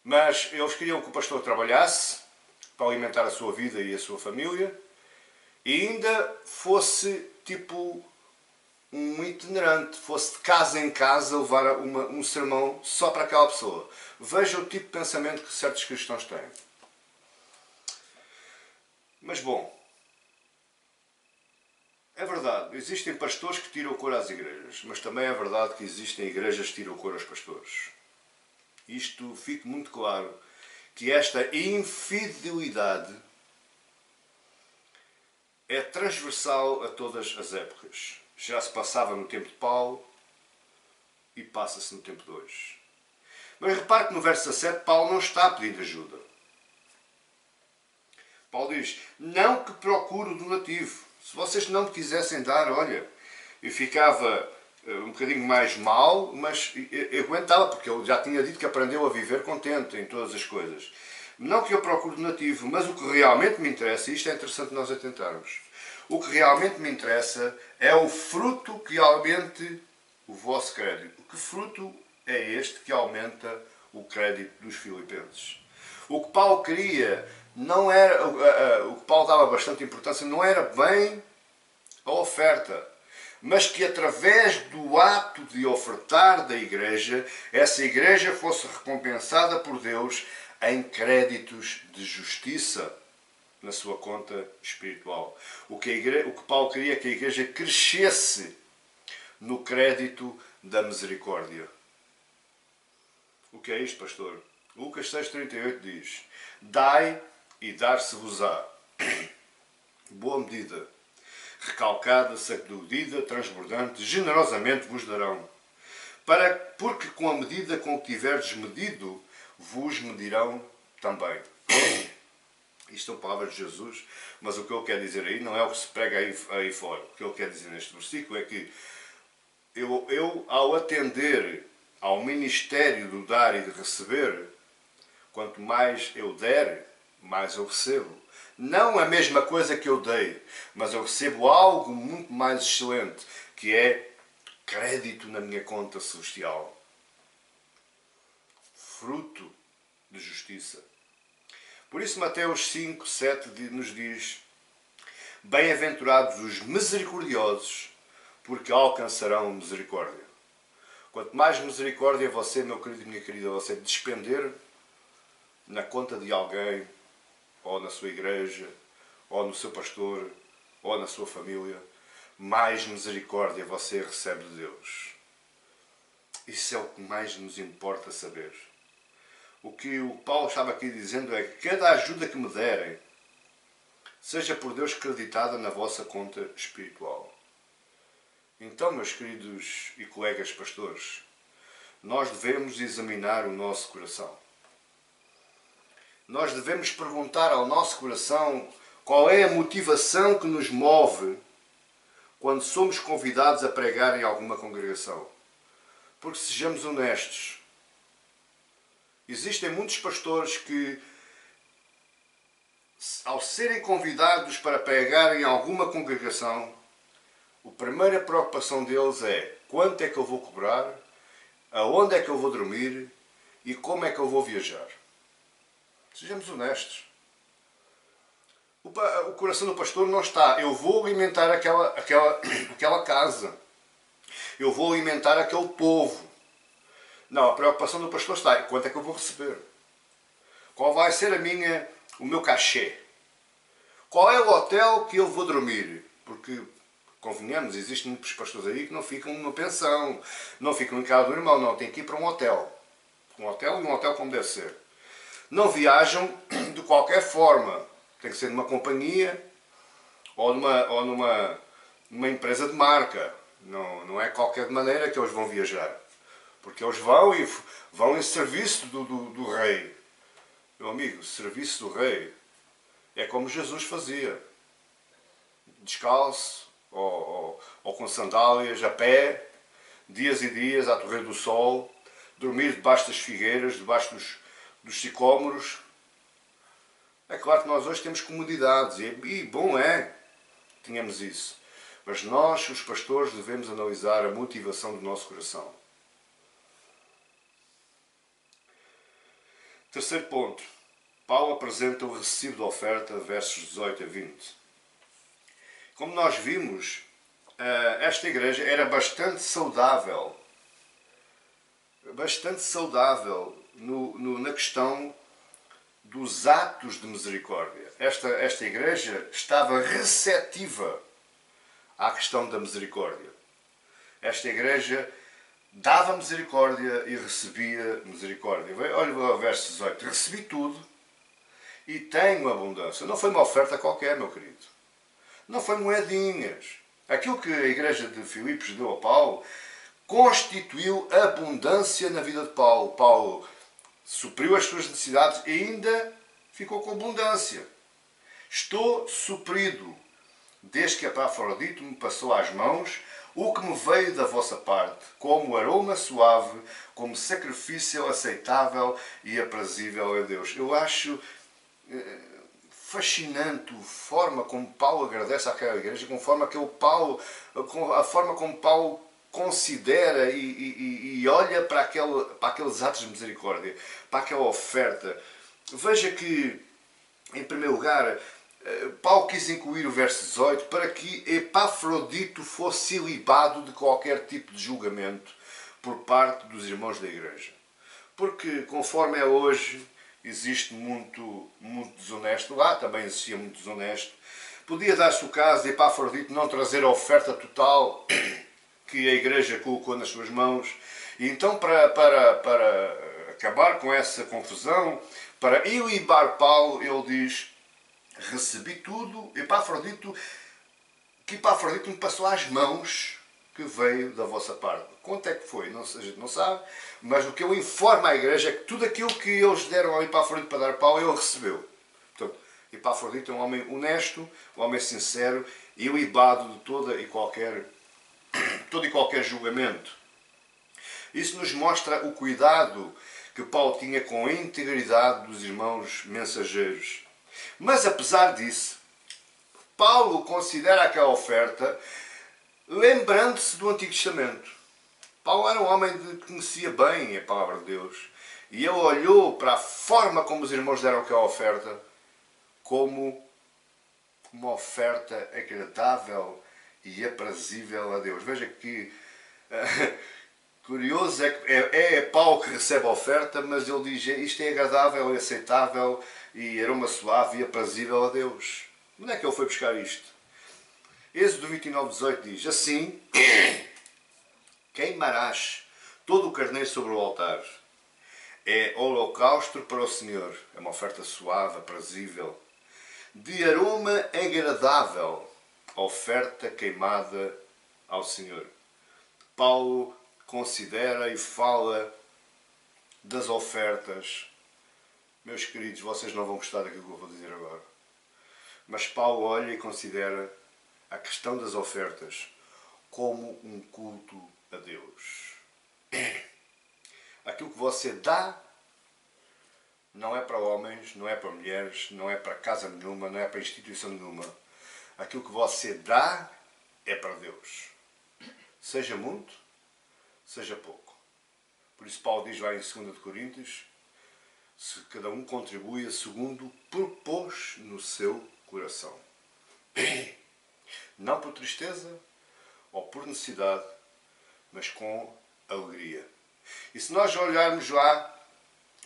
mas eles queriam que o pastor trabalhasse para alimentar a sua vida e a sua família, e ainda fosse tipo um itinerante, fosse de casa em casa levar um sermão só para aquela pessoa. Veja o tipo de pensamento que certos cristãos têm. Mas bom, é verdade, existem pastores que tiram cor às igrejas, mas também é verdade que existem igrejas que tiram cor aos pastores. Isto fica muito claro, que esta infidelidade é transversal a todas as épocas. Já se passava no tempo de Paulo e passa-se no tempo de hoje. Mas repare que no verso 17 Paulo não está pedindo ajuda. Paulo diz, não que procure o donativo. Se vocês não me quisessem dar, olha, eu ficava um bocadinho mais mal, mas eu aguentava, porque ele já tinha dito que aprendeu a viver contente em todas as coisas. Não que eu procure donativo, mas o que realmente me interessa, e isto é interessante nós atentarmos, o que realmente me interessa é o fruto que aumente o vosso crédito. Que fruto é este que aumenta o crédito dos filipenses? O que Paulo queria não era, o que Paulo dava bastante importância, não era bem a oferta, mas que através do ato de ofertar da igreja, essa igreja fosse recompensada por Deus em créditos de justiça na sua conta espiritual. O que Paulo queria é que a igreja crescesse no crédito da misericórdia. O que é isto, pastor? Lucas 6,38 diz, dai e dar-se-vos-á. Boa medida, recalcada, sacudida, transbordante, generosamente vos darão. Porque com a medida com que tiverdes medido, vos medirão também. Isto são palavras de Jesus, mas o que ele quer dizer aí não é o que se prega aí fora. O que ele quer dizer neste versículo é que eu ao atender ao ministério do dar e de receber, quanto mais eu der, mais eu recebo. Não a mesma coisa que eu dei, mas eu recebo algo muito mais excelente, que é crédito na minha conta celestial. Fruto de justiça. Por isso Mateus 5, 7 nos diz, bem-aventurados os misericordiosos, porque alcançarão misericórdia. Quanto mais misericórdia você, meu querido e minha querida, você despender na conta de alguém, ou na sua igreja, ou no seu pastor, ou na sua família, mais misericórdia você recebe de Deus. Isso é o que mais nos importa saber. O que o Paulo estava aqui dizendo é que cada ajuda que me derem seja por Deus creditada na vossa conta espiritual. Então, meus queridos e colegas pastores, nós devemos examinar o nosso coração. Nós devemos perguntar ao nosso coração qual é a motivação que nos move quando somos convidados a pregar em alguma congregação. Porque sejamos honestos, existem muitos pastores que, ao serem convidados para pregar em alguma congregação, a primeira preocupação deles é quanto é que eu vou cobrar, aonde é que eu vou dormir e como é que eu vou viajar. Sejamos honestos. O coração do pastor não está, eu vou alimentar aquela casa, eu vou alimentar aquele povo. Não, a preocupação do pastor está, quanto é que eu vou receber? Qual vai ser o meu cachê? Qual é o hotel que eu vou dormir? Porque, convenhamos, existem muitos pastores aí que não ficam numa pensão, não ficam em casa do irmão, não, tem que ir para um hotel. Um hotel e um hotel como deve ser. Não viajam de qualquer forma. Tem que ser numa companhia ou numa empresa de marca. Não é qualquer maneira que eles vão viajar. Porque eles vão em serviço do rei. Meu amigo, serviço do rei é como Jesus fazia. Descalço ou com sandálias, a pé, dias e dias à torre do sol, dormir debaixo das figueiras, debaixo dos sicômoros. É claro que nós hoje temos comodidades e bom é. tínhamos isso. Mas nós, os pastores, devemos analisar a motivação do nosso coração. Terceiro ponto. Paulo apresenta o recibo de oferta, versos 18 a 20. Como nós vimos, esta igreja era bastante saudável na questão dos atos de misericórdia. Esta igreja estava receptiva à questão da misericórdia. Esta igreja dava misericórdia e recebia misericórdia. Olha o verso 18. Recebi tudo e tenho abundância. Não foi uma oferta qualquer, meu querido. Não foi moedinhas. Aquilo que a igreja de Filipos deu a Paulo constituiu abundância na vida de Paulo. Paulo supriu as suas necessidades e ainda ficou com abundância. Estou suprido, desde que Epafrodito me passou às mãos o que me veio da vossa parte, como aroma suave, como sacrifício aceitável e aprazível a Deus. Eu acho fascinante a forma como Paulo agradece àquela igreja, a forma como Paulo considera e olha para aqueles atos de misericórdia, para aquela oferta. Veja que, em primeiro lugar, Paulo quis incluir o verso 18 para que Epafrodito fosse ilibado de qualquer tipo de julgamento por parte dos irmãos da igreja. Porque, conforme é hoje, existe muito desonesto. Lá também existia muito desonesto. Podia dar-se o caso de Epafrodito não trazer a oferta total que a igreja colocou nas suas mãos. E então, para acabar com essa confusão, para ilibar Paulo, ele diz: recebi tudo, que Epafrodito me passou às mãos, que veio da vossa parte. Quanto é que foi? A gente não sabe, mas o que eu informo à igreja é que tudo aquilo que eles deram ao Epafrodito para dar a Paulo, ele recebeu. Portanto, Epafrodito é um homem honesto, um homem sincero, e ilibado de todo e qualquer julgamento. Isso nos mostra o cuidado que Paulo tinha com a integridade dos irmãos mensageiros. Mas apesar disso, Paulo considera aquela oferta lembrando-se do Antigo Testamento. Paulo era um homem que conhecia bem a palavra de Deus e ele olhou para a forma como os irmãos deram aquela oferta como uma oferta agradável e aprazível a Deus. Veja que curioso é Paulo que recebe a oferta, mas ele diz: isto é agradável e aceitável e aroma suave e aprazível a Deus. Onde é que ele foi buscar isto? Êxodo 29:18 diz: assim queimarás todo o carneiro sobre o altar. É holocausto para o Senhor. É uma oferta suave, aprazível, de aroma agradável, oferta queimada ao Senhor. Paulo considera e fala das ofertas. Meus queridos, vocês não vão gostar daquilo que eu vou dizer agora. Mas Paulo olha e considera a questão das ofertas como um culto a Deus. Aquilo que você dá não é para homens, não é para mulheres, não é para casa nenhuma, não é para instituição nenhuma. Aquilo que você dá é para Deus. Seja muito, seja pouco. Por isso Paulo diz lá em 2 Coríntios: se cada um contribui segundo propôs no seu coração. Não por tristeza ou por necessidade, mas com alegria. E se nós olharmos lá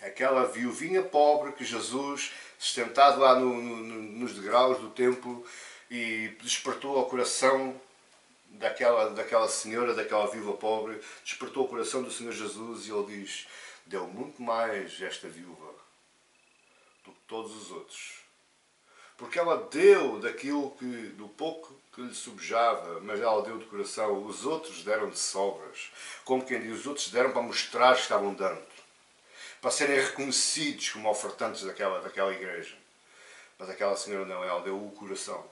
aquela viuvinha pobre que Jesus, sentado lá nos degraus do templo, e despertou ao coração daquela senhora, daquela viúva pobre, despertou o coração do Senhor Jesus, e ele diz: deu muito mais esta viúva do que todos os outros. Porque ela deu do pouco que lhe subjava, mas ela deu de coração. Os outros deram de sobras. Como quem diz, os outros deram para mostrar que estavam dando, para serem reconhecidos como ofertantes daquela igreja. Mas aquela senhora não, ela deu o coração.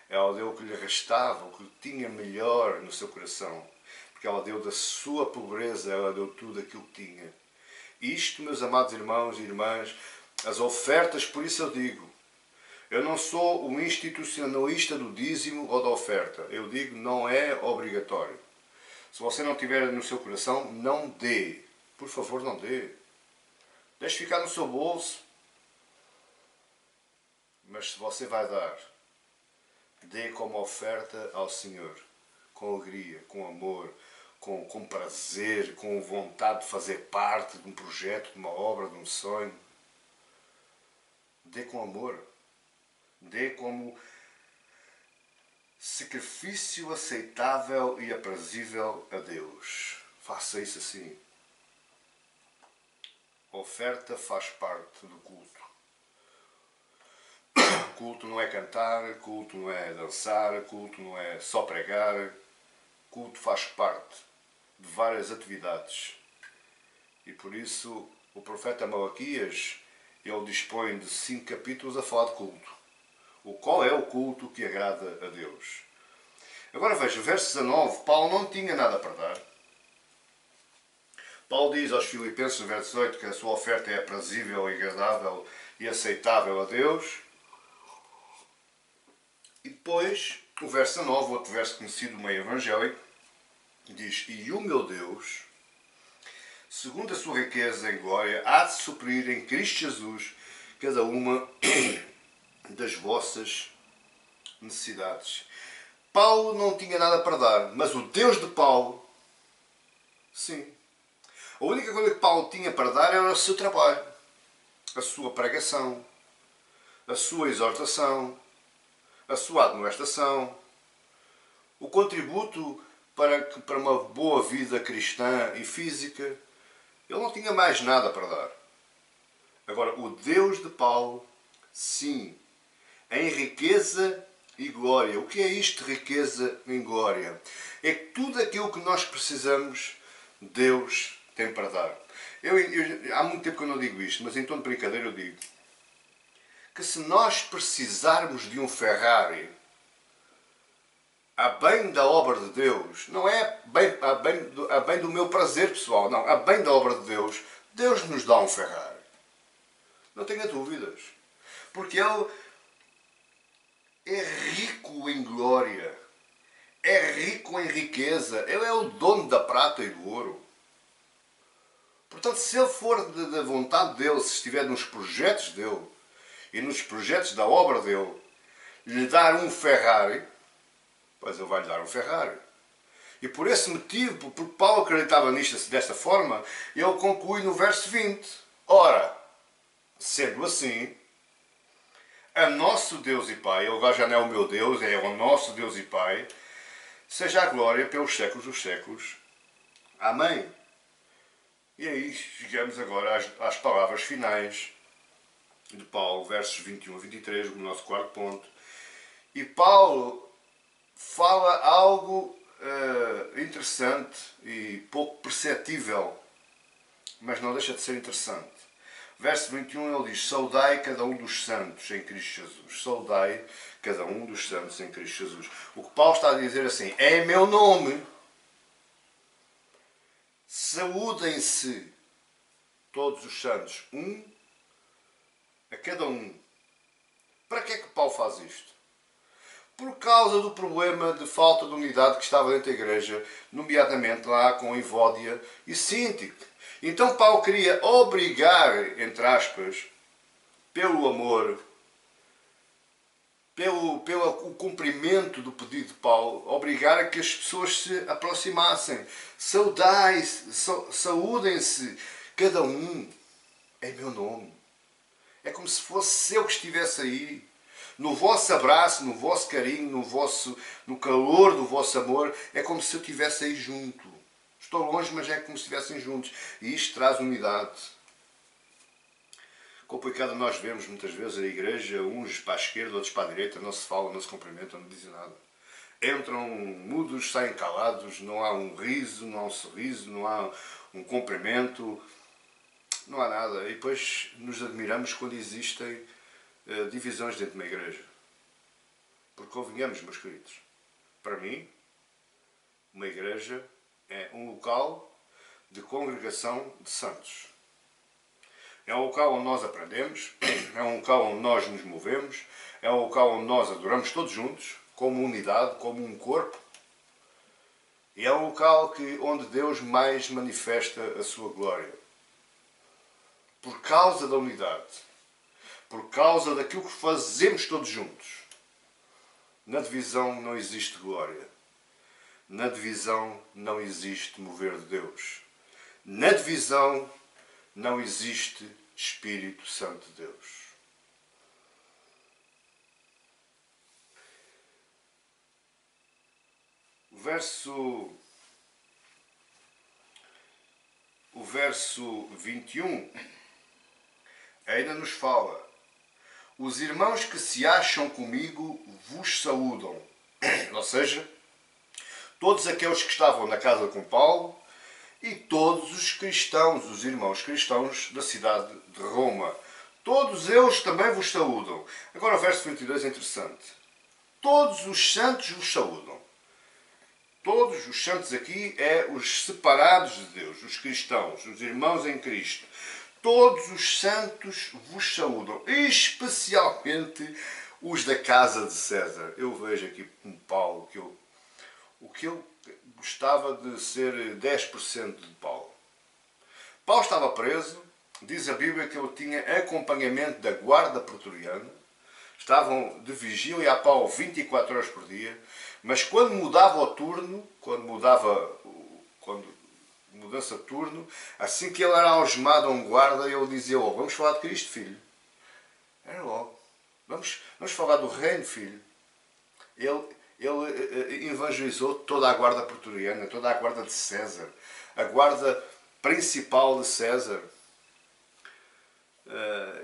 Ela deu o que lhe restava, o que tinha melhor no seu coração. Porque ela deu da sua pobreza, ela deu tudo aquilo que tinha. Isto, meus amados irmãos e irmãs, as ofertas, por isso eu digo, Eu não sou um institucionalista do dízimo ou da oferta. Eu digo, não é obrigatório. Se você não tiver no seu coração, não dê. Por favor, não dê. Deixe ficar no seu bolso. Mas se você vai dar, dê como oferta ao Senhor. Com alegria, com amor, com prazer, com vontade de fazer parte de um projeto, de uma obra, de um sonho. Dê com amor. Dê como sacrifício aceitável e aprazível a Deus. Faça isso assim. A oferta faz parte do culto. Culto não é cantar, culto não é dançar, culto não é só pregar. Culto faz parte de várias atividades. E por isso o profeta Malaquias, ele dispõe de 5 capítulos a falar de culto. Qual é o culto que agrada a Deus? Agora veja, verso 19, Paulo não tinha nada para dar. Paulo diz aos Filipenses, no verso 18, que a sua oferta é aprazível, agradável e aceitável a Deus. E depois, o verso 19, outro verso conhecido meio evangélico, diz: e o meu Deus, segundo a sua riqueza em glória, há de suprir em Cristo Jesus cada uma das vossas necessidades. Paulo não tinha nada para dar, mas o Deus de Paulo, sim. A única coisa que Paulo tinha para dar era o seu trabalho, a sua pregação, a sua exortação, a sua admoestação, o contributo para uma boa vida cristã e física. Ele não tinha mais nada para dar. Agora, o Deus de Paulo, sim, em riqueza e glória. O que é isto de riqueza e glória? É que tudo aquilo que nós precisamos, Deus tem para dar. Há muito tempo que eu não digo isto, mas em tom de brincadeira eu digo que se nós precisarmos de um Ferrari a bem da obra de Deus, não é a bem do meu prazer pessoal, não, a bem da obra de Deus, Deus nos dá um Ferrari. Não tenha dúvidas. Porque Ele é rico em glória, é rico em riqueza, Ele é o dono da prata e do ouro. Portanto, se Ele for da vontade dEle, se estiver nos projetos dEle e nos projetos da obra dEle, lhe dar um Ferrari, pois Ele vai lhe dar um Ferrari. E por esse motivo, porque Paulo acreditava nisto desta forma, ele conclui no verso 20. Ora, sendo assim, a nosso Deus e Pai, ele agora já não é o meu Deus, é o nosso Deus e Pai, seja a glória pelos séculos dos séculos. Amém. E aí chegamos agora às palavras finais de Paulo, versos 21 a 23, o nosso quarto ponto. E Paulo fala algo interessante e pouco perceptível, mas não deixa de ser interessante. Verso 21 ele diz: saudai cada um dos santos em Cristo Jesus. Saudai cada um dos santos em Cristo Jesus. O que Paulo está a dizer assim: é em meu nome. Saúdem-se todos os santos, um a cada um. Para que é que Paulo faz isto? Por causa do problema de falta de unidade que estava dentro da igreja, nomeadamente lá com Evódia e Síntique. Então Paulo queria obrigar, entre aspas, pelo amor, pelo cumprimento do pedido de Paulo, obrigar a que as pessoas se aproximassem. Saúdem-se cada um em meu nome. É como se fosse eu que estivesse aí. No vosso abraço, no vosso carinho, no calor do vosso amor, é como se eu estivesse aí junto. Estou longe, mas é como se estivessem juntos. E isto traz unidade. Complicado nós vemos muitas vezes a igreja, uns para a esquerda, outros para a direita, não se falam, não se cumprimentam, não dizem nada. Entram mudos, saem calados, não há um riso, não há um sorriso, não há um cumprimento, não há nada. E depois nos admiramos quando existem divisões dentro de uma igreja. Porque convenhamos, meus queridos, para mim, uma igreja é um local de congregação de santos. É um local onde nós aprendemos, é um local onde nós nos movemos, é um local onde nós adoramos todos juntos, como unidade, como um corpo. E é um local onde Deus mais manifesta a sua glória. Por causa da unidade, por causa daquilo que fazemos todos juntos. Na divisão não existe glória. Na divisão não existe mover de Deus. Na divisão não existe Espírito Santo de Deus. O verso 21 ainda nos fala: os irmãos que se acham comigo vos saúdam. Ou seja, todos aqueles que estavam na casa com Paulo e todos os cristãos, os irmãos cristãos da cidade de Roma. Todos eles também vos saúdam. Agora o verso 22 é interessante. Todos os santos vos saúdam. Todos os santos aqui é os separados de Deus, os cristãos, os irmãos em Cristo. Todos os santos vos saúdam, especialmente os da casa de César. Eu vejo aqui com Paulo que ele gostava de ser 10% de Paulo. Paulo estava preso, diz a Bíblia que ele tinha acompanhamento da guarda pretoriana, estavam de vigília a Paulo 24 horas por dia, mas quando mudava o turno, mudança de turno, assim que ele era algemado a um guarda, ele dizia: oh, vamos falar de Cristo, filho. Era logo. Vamos falar do reino, filho. Ele evangelizou toda a guarda pretoriana, toda a guarda de César, a guarda principal de César.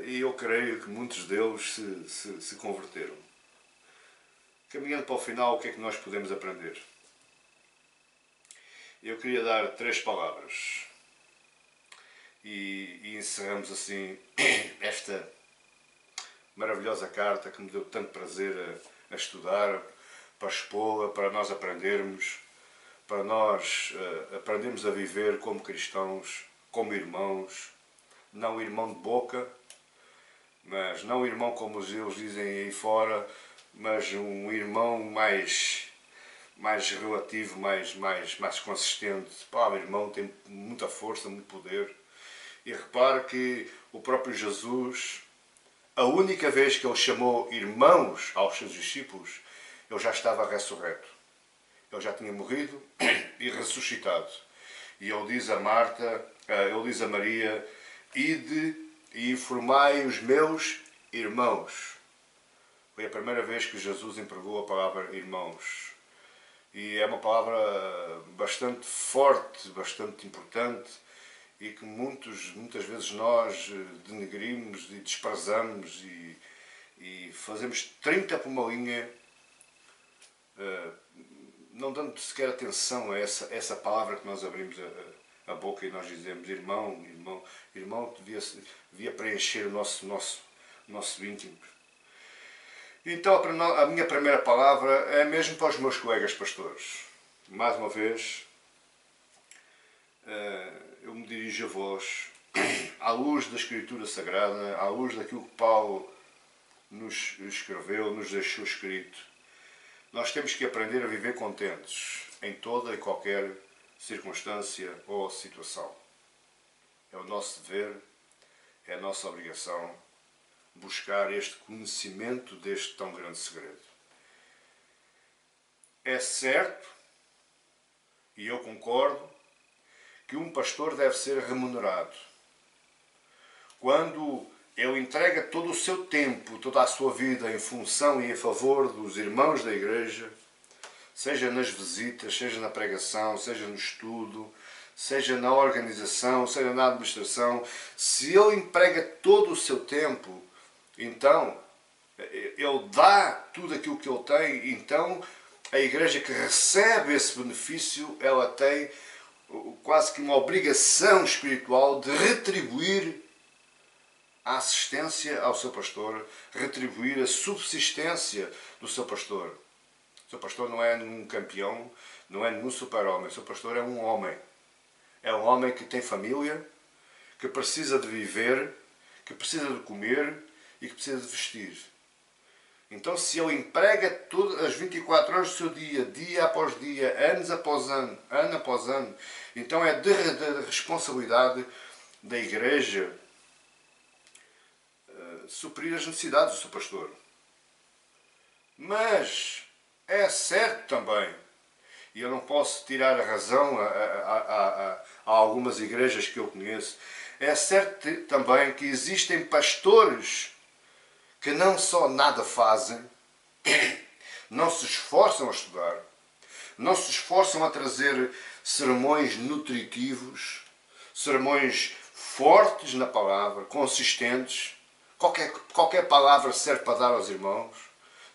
E eu creio que muitos deles se converteram. Caminhando para o final, o que é que nós podemos aprender? Eu queria dar 3 palavras. E encerramos assim esta maravilhosa carta que me deu tanto prazer a estudar, para expô-la, para nós aprendermos, para nós aprendermos a viver como cristãos, como irmãos, não irmão de boca, mas não irmão como eles dizem aí fora, mas um irmão mais relativo, mais consistente. Pá, o irmão tem muita força, muito poder. E repare que o próprio Jesus, a única vez que ele chamou irmãos aos seus discípulos, ele já estava ressurreto. Ele já tinha morrido e ressuscitado. E ele diz a Marta, ele diz a Maria: ide e informai os meus irmãos. Foi a primeira vez que Jesus empregou a palavra irmãos. E é uma palavra bastante forte, bastante importante, e que muitas vezes nós denegrimos e desprezamos e fazemos 30 por uma linha, não dando sequer atenção a essa palavra que nós abrimos a boca e nós dizemos irmão, devia preencher o nosso íntimo. Então a minha primeira palavra é mesmo para os meus colegas pastores. Mais uma vez, eu me dirijo a vós, à luz da Escritura Sagrada, à luz daquilo que Paulo nos escreveu, nos deixou escrito. Nós temos que aprender a viver contentes em toda e qualquer circunstância ou situação. É o nosso dever, é a nossa obrigação buscar este conhecimento deste tão grande segredo. É certo, e eu concordo, que um pastor deve ser remunerado. Quando ele entrega todo o seu tempo, toda a sua vida em função e em favor dos irmãos da igreja, seja nas visitas, seja na pregação, seja no estudo, seja na organização, seja na administração, se ele emprega todo o seu tempo, então ele dá tudo aquilo que ele tem, então a igreja que recebe esse benefício, ela tem quase que uma obrigação espiritual de retribuir a assistência ao seu pastor, retribuir a subsistência do seu pastor. O seu pastor não é nenhum campeão, não é nenhum super-homem, o seu pastor é um homem. É um homem que tem família, que precisa de viver, que precisa de comer e que precisa de vestir. Então, se ele emprega todas as 24 horas do seu dia, dia após dia, ano após ano, então é de responsabilidade da Igreja suprir as necessidades do seu pastor. Mas é certo também, e eu não posso tirar a razão a algumas igrejas que eu conheço, é certo também que existem pastores que não só nada fazem, não se esforçam a estudar, não se esforçam a trazer sermões nutritivos, sermões fortes na palavra, consistentes. Qualquer palavra serve para dar aos irmãos.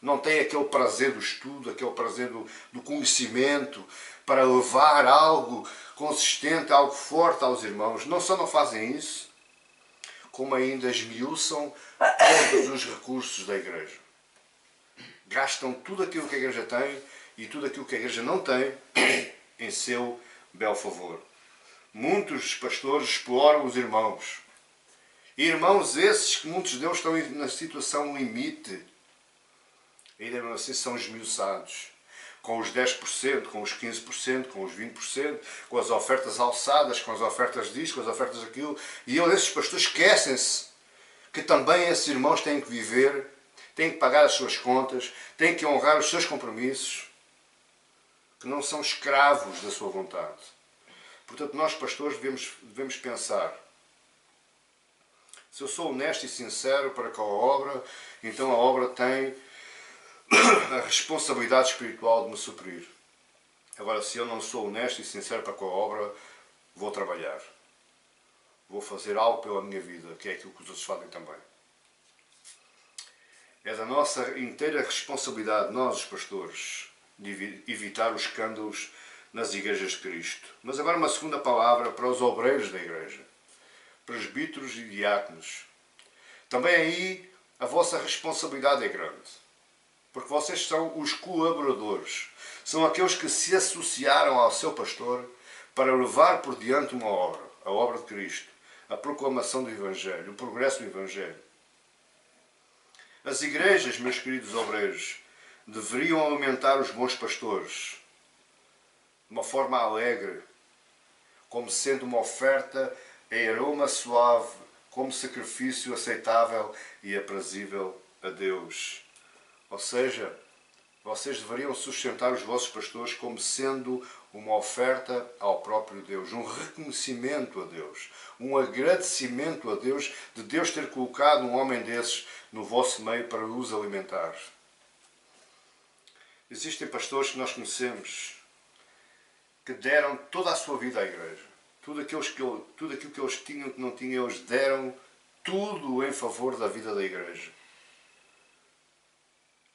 Não tem aquele prazer do estudo, aquele prazer do conhecimento, para levar algo consistente, algo forte aos irmãos. Não só não fazem isso, como ainda esmiuçam todos os recursos da igreja. Gastam tudo aquilo que a igreja tem e tudo aquilo que a igreja não tem em seu bel favor. Muitos pastores exploram os irmãos. Irmãos esses que muitos deles estão na situação limite. Ainda não assim são esmiuçados. Com os 10%, com os 15%, com os 20%, com as ofertas alçadas, com as ofertas disto, com as ofertas daquilo. E esses pastores esquecem-se que também esses irmãos têm que viver, têm que pagar as suas contas, têm que honrar os seus compromissos, que não são escravos da sua vontade. Portanto, nós pastores devemos pensar: se eu sou honesto e sincero para com a obra, então a obra tem a responsabilidade espiritual de me suprir. Agora, se eu não sou honesto e sincero para com a obra, vou trabalhar. Vou fazer algo pela minha vida, que é aquilo que os outros fazem também. É da nossa inteira responsabilidade, nós os pastores, de evitar os escândalos nas igrejas de Cristo. Mas agora uma segunda palavra para os obreiros da igreja, presbíteros e diáconos. Também aí a vossa responsabilidade é grande. Porque vocês são os colaboradores. São aqueles que se associaram ao seu pastor para levar por diante uma obra, a obra de Cristo, a proclamação do Evangelho, o progresso do Evangelho. As igrejas, meus queridos obreiros, deveriam alimentar os bons pastores de uma forma alegre, como sendo uma oferta em aroma suave, como sacrifício aceitável e aprazível a Deus. Ou seja, vocês deveriam sustentar os vossos pastores como sendo uma oferta ao próprio Deus, um reconhecimento a Deus, um agradecimento a Deus de Deus ter colocado um homem desses no vosso meio para os alimentar. Existem pastores que nós conhecemos que deram toda a sua vida à igreja. Tudo aquilo que eles tinham, que não tinham, eles deram tudo em favor da vida da igreja.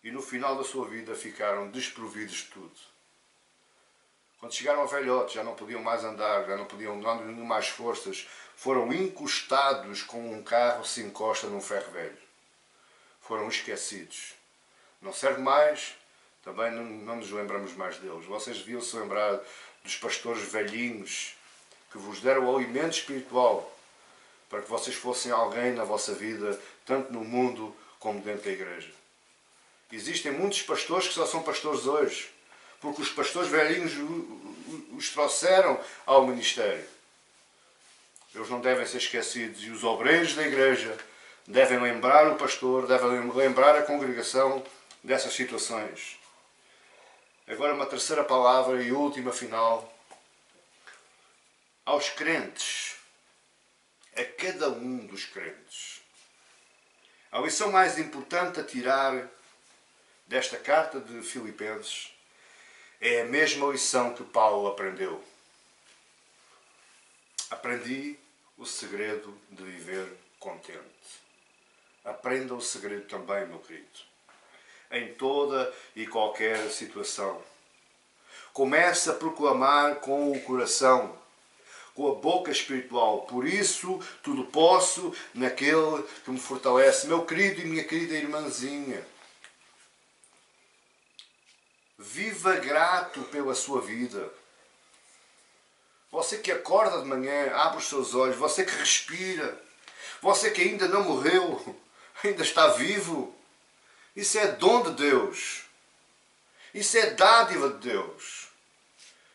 E no final da sua vida ficaram desprovidos de tudo. Quando chegaram ao velhote, já não podiam mais andar, já não podiam dar mais forças, foram encostados como um carro se encosta num ferro velho. Foram esquecidos. Não serve mais, também não nos lembramos mais deles. Vocês deviam se lembrar dos pastores velhinhos que vos deram o alimento espiritual para que vocês fossem alguém na vossa vida, tanto no mundo como dentro da igreja. Existem muitos pastores que só são pastores hoje, porque os pastores velhinhos os trouxeram ao ministério. Eles não devem ser esquecidos e os obreiros da igreja devem lembrar o pastor, devem lembrar a congregação dessas situações. Agora uma terceira palavra e última final. Aos crentes, a cada um dos crentes. A lição mais importante a tirar desta carta de Filipenses é a mesma lição que Paulo aprendeu. Aprendi o segredo de viver contente. Aprenda o segredo também, meu querido. Em toda e qualquer situação. Comece a proclamar com o coração, com a boca espiritual. Por isso, tudo posso naquele que me fortalece. Meu querido e minha querida irmãzinha, viva grato pela sua vida. Você que acorda de manhã, abre os seus olhos, você que respira, Você que ainda não morreu, ainda está vivo. Isso é dom de Deus. Isso é dádiva de Deus.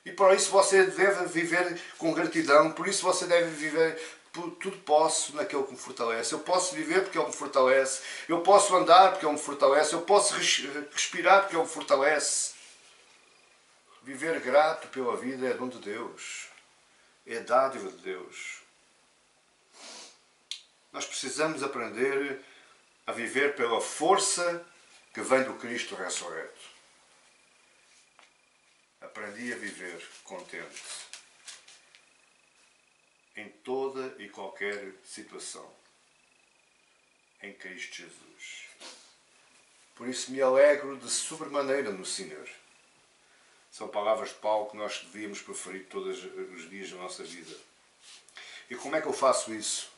E por isso você deve viver com gratidão. Por isso você deve viver. Tudo posso naquele que me fortalece. Eu posso viver porque Ele me fortalece. Eu posso andar porque Ele me fortalece. Eu posso respirar porque Ele me fortalece. Viver grato pela vida é dom de Deus. É dádiva de Deus. Nós precisamos aprender a viver pela força que vem do Cristo ressurreto. Aprendi a viver contente em toda e qualquer situação em Cristo Jesus. Por isso me alegro de sobremaneira no Senhor. São palavras de Paulo que nós devíamos preferir todos os dias da nossa vida. E como é que eu faço isso?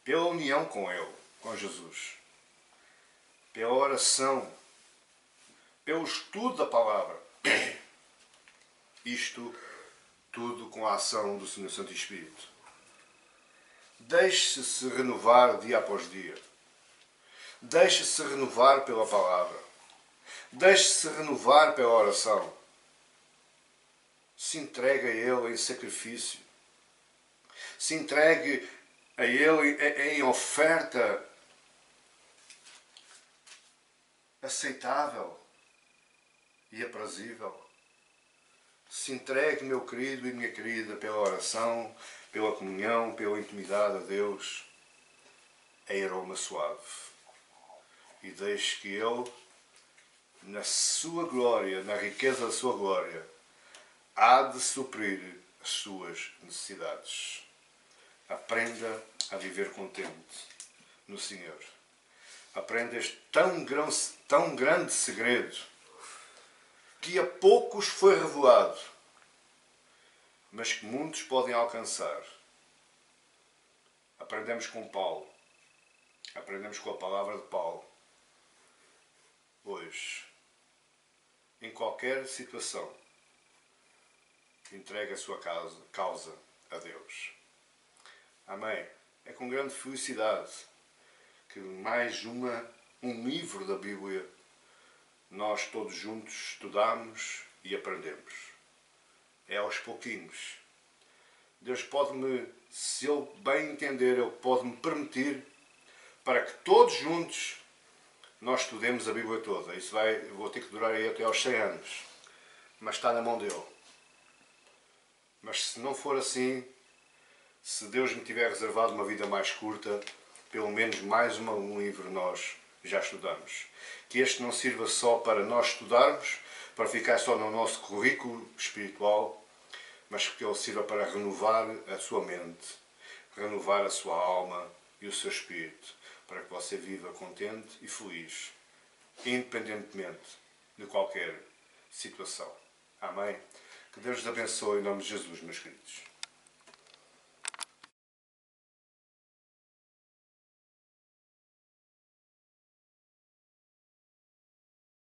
Pela união com Ele, com Jesus. Pela oração. Pelo estudo da palavra. Isto tudo com a ação do Senhor Santo Espírito. Deixe-se renovar dia após dia. Deixe-se renovar pela palavra. Deixe-se renovar pela oração. Se entregue a Ele em sacrifício. Se entregue a Ele em oferta aceitável e aprazível. Se entregue, meu querido e minha querida, pela oração, pela comunhão, pela intimidade a Deus, em aroma suave. E deixe que Ele, na sua glória, na riqueza da sua glória, há de suprir as suas necessidades. Aprenda a viver contente no Senhor. Aprenda este tão grande segredo que a poucos foi revelado, mas que muitos podem alcançar. Aprendemos com Paulo. Aprendemos com a palavra de Paulo. Hoje, em qualquer situação, entregue a sua causa a Deus. Amém. É com grande felicidade que mais um livro da Bíblia nós todos juntos estudamos e aprendemos. É aos pouquinhos. Deus pode-me, se Ele bem entender, Ele pode-me permitir para que todos juntos nós estudemos a Bíblia toda. Isso vou ter que durar aí até aos 100 anos. Mas está na mão dele. Mas se não for assim, se Deus me tiver reservado uma vida mais curta, pelo menos mais um livro nós já estudamos. Que este não sirva só para nós estudarmos, para ficar só no nosso currículo espiritual, mas que ele sirva para renovar a sua mente, renovar a sua alma e o seu espírito, para que você viva contente e feliz, independentemente de qualquer situação. Amém? Que Deus os abençoe em nome de Jesus, meus queridos.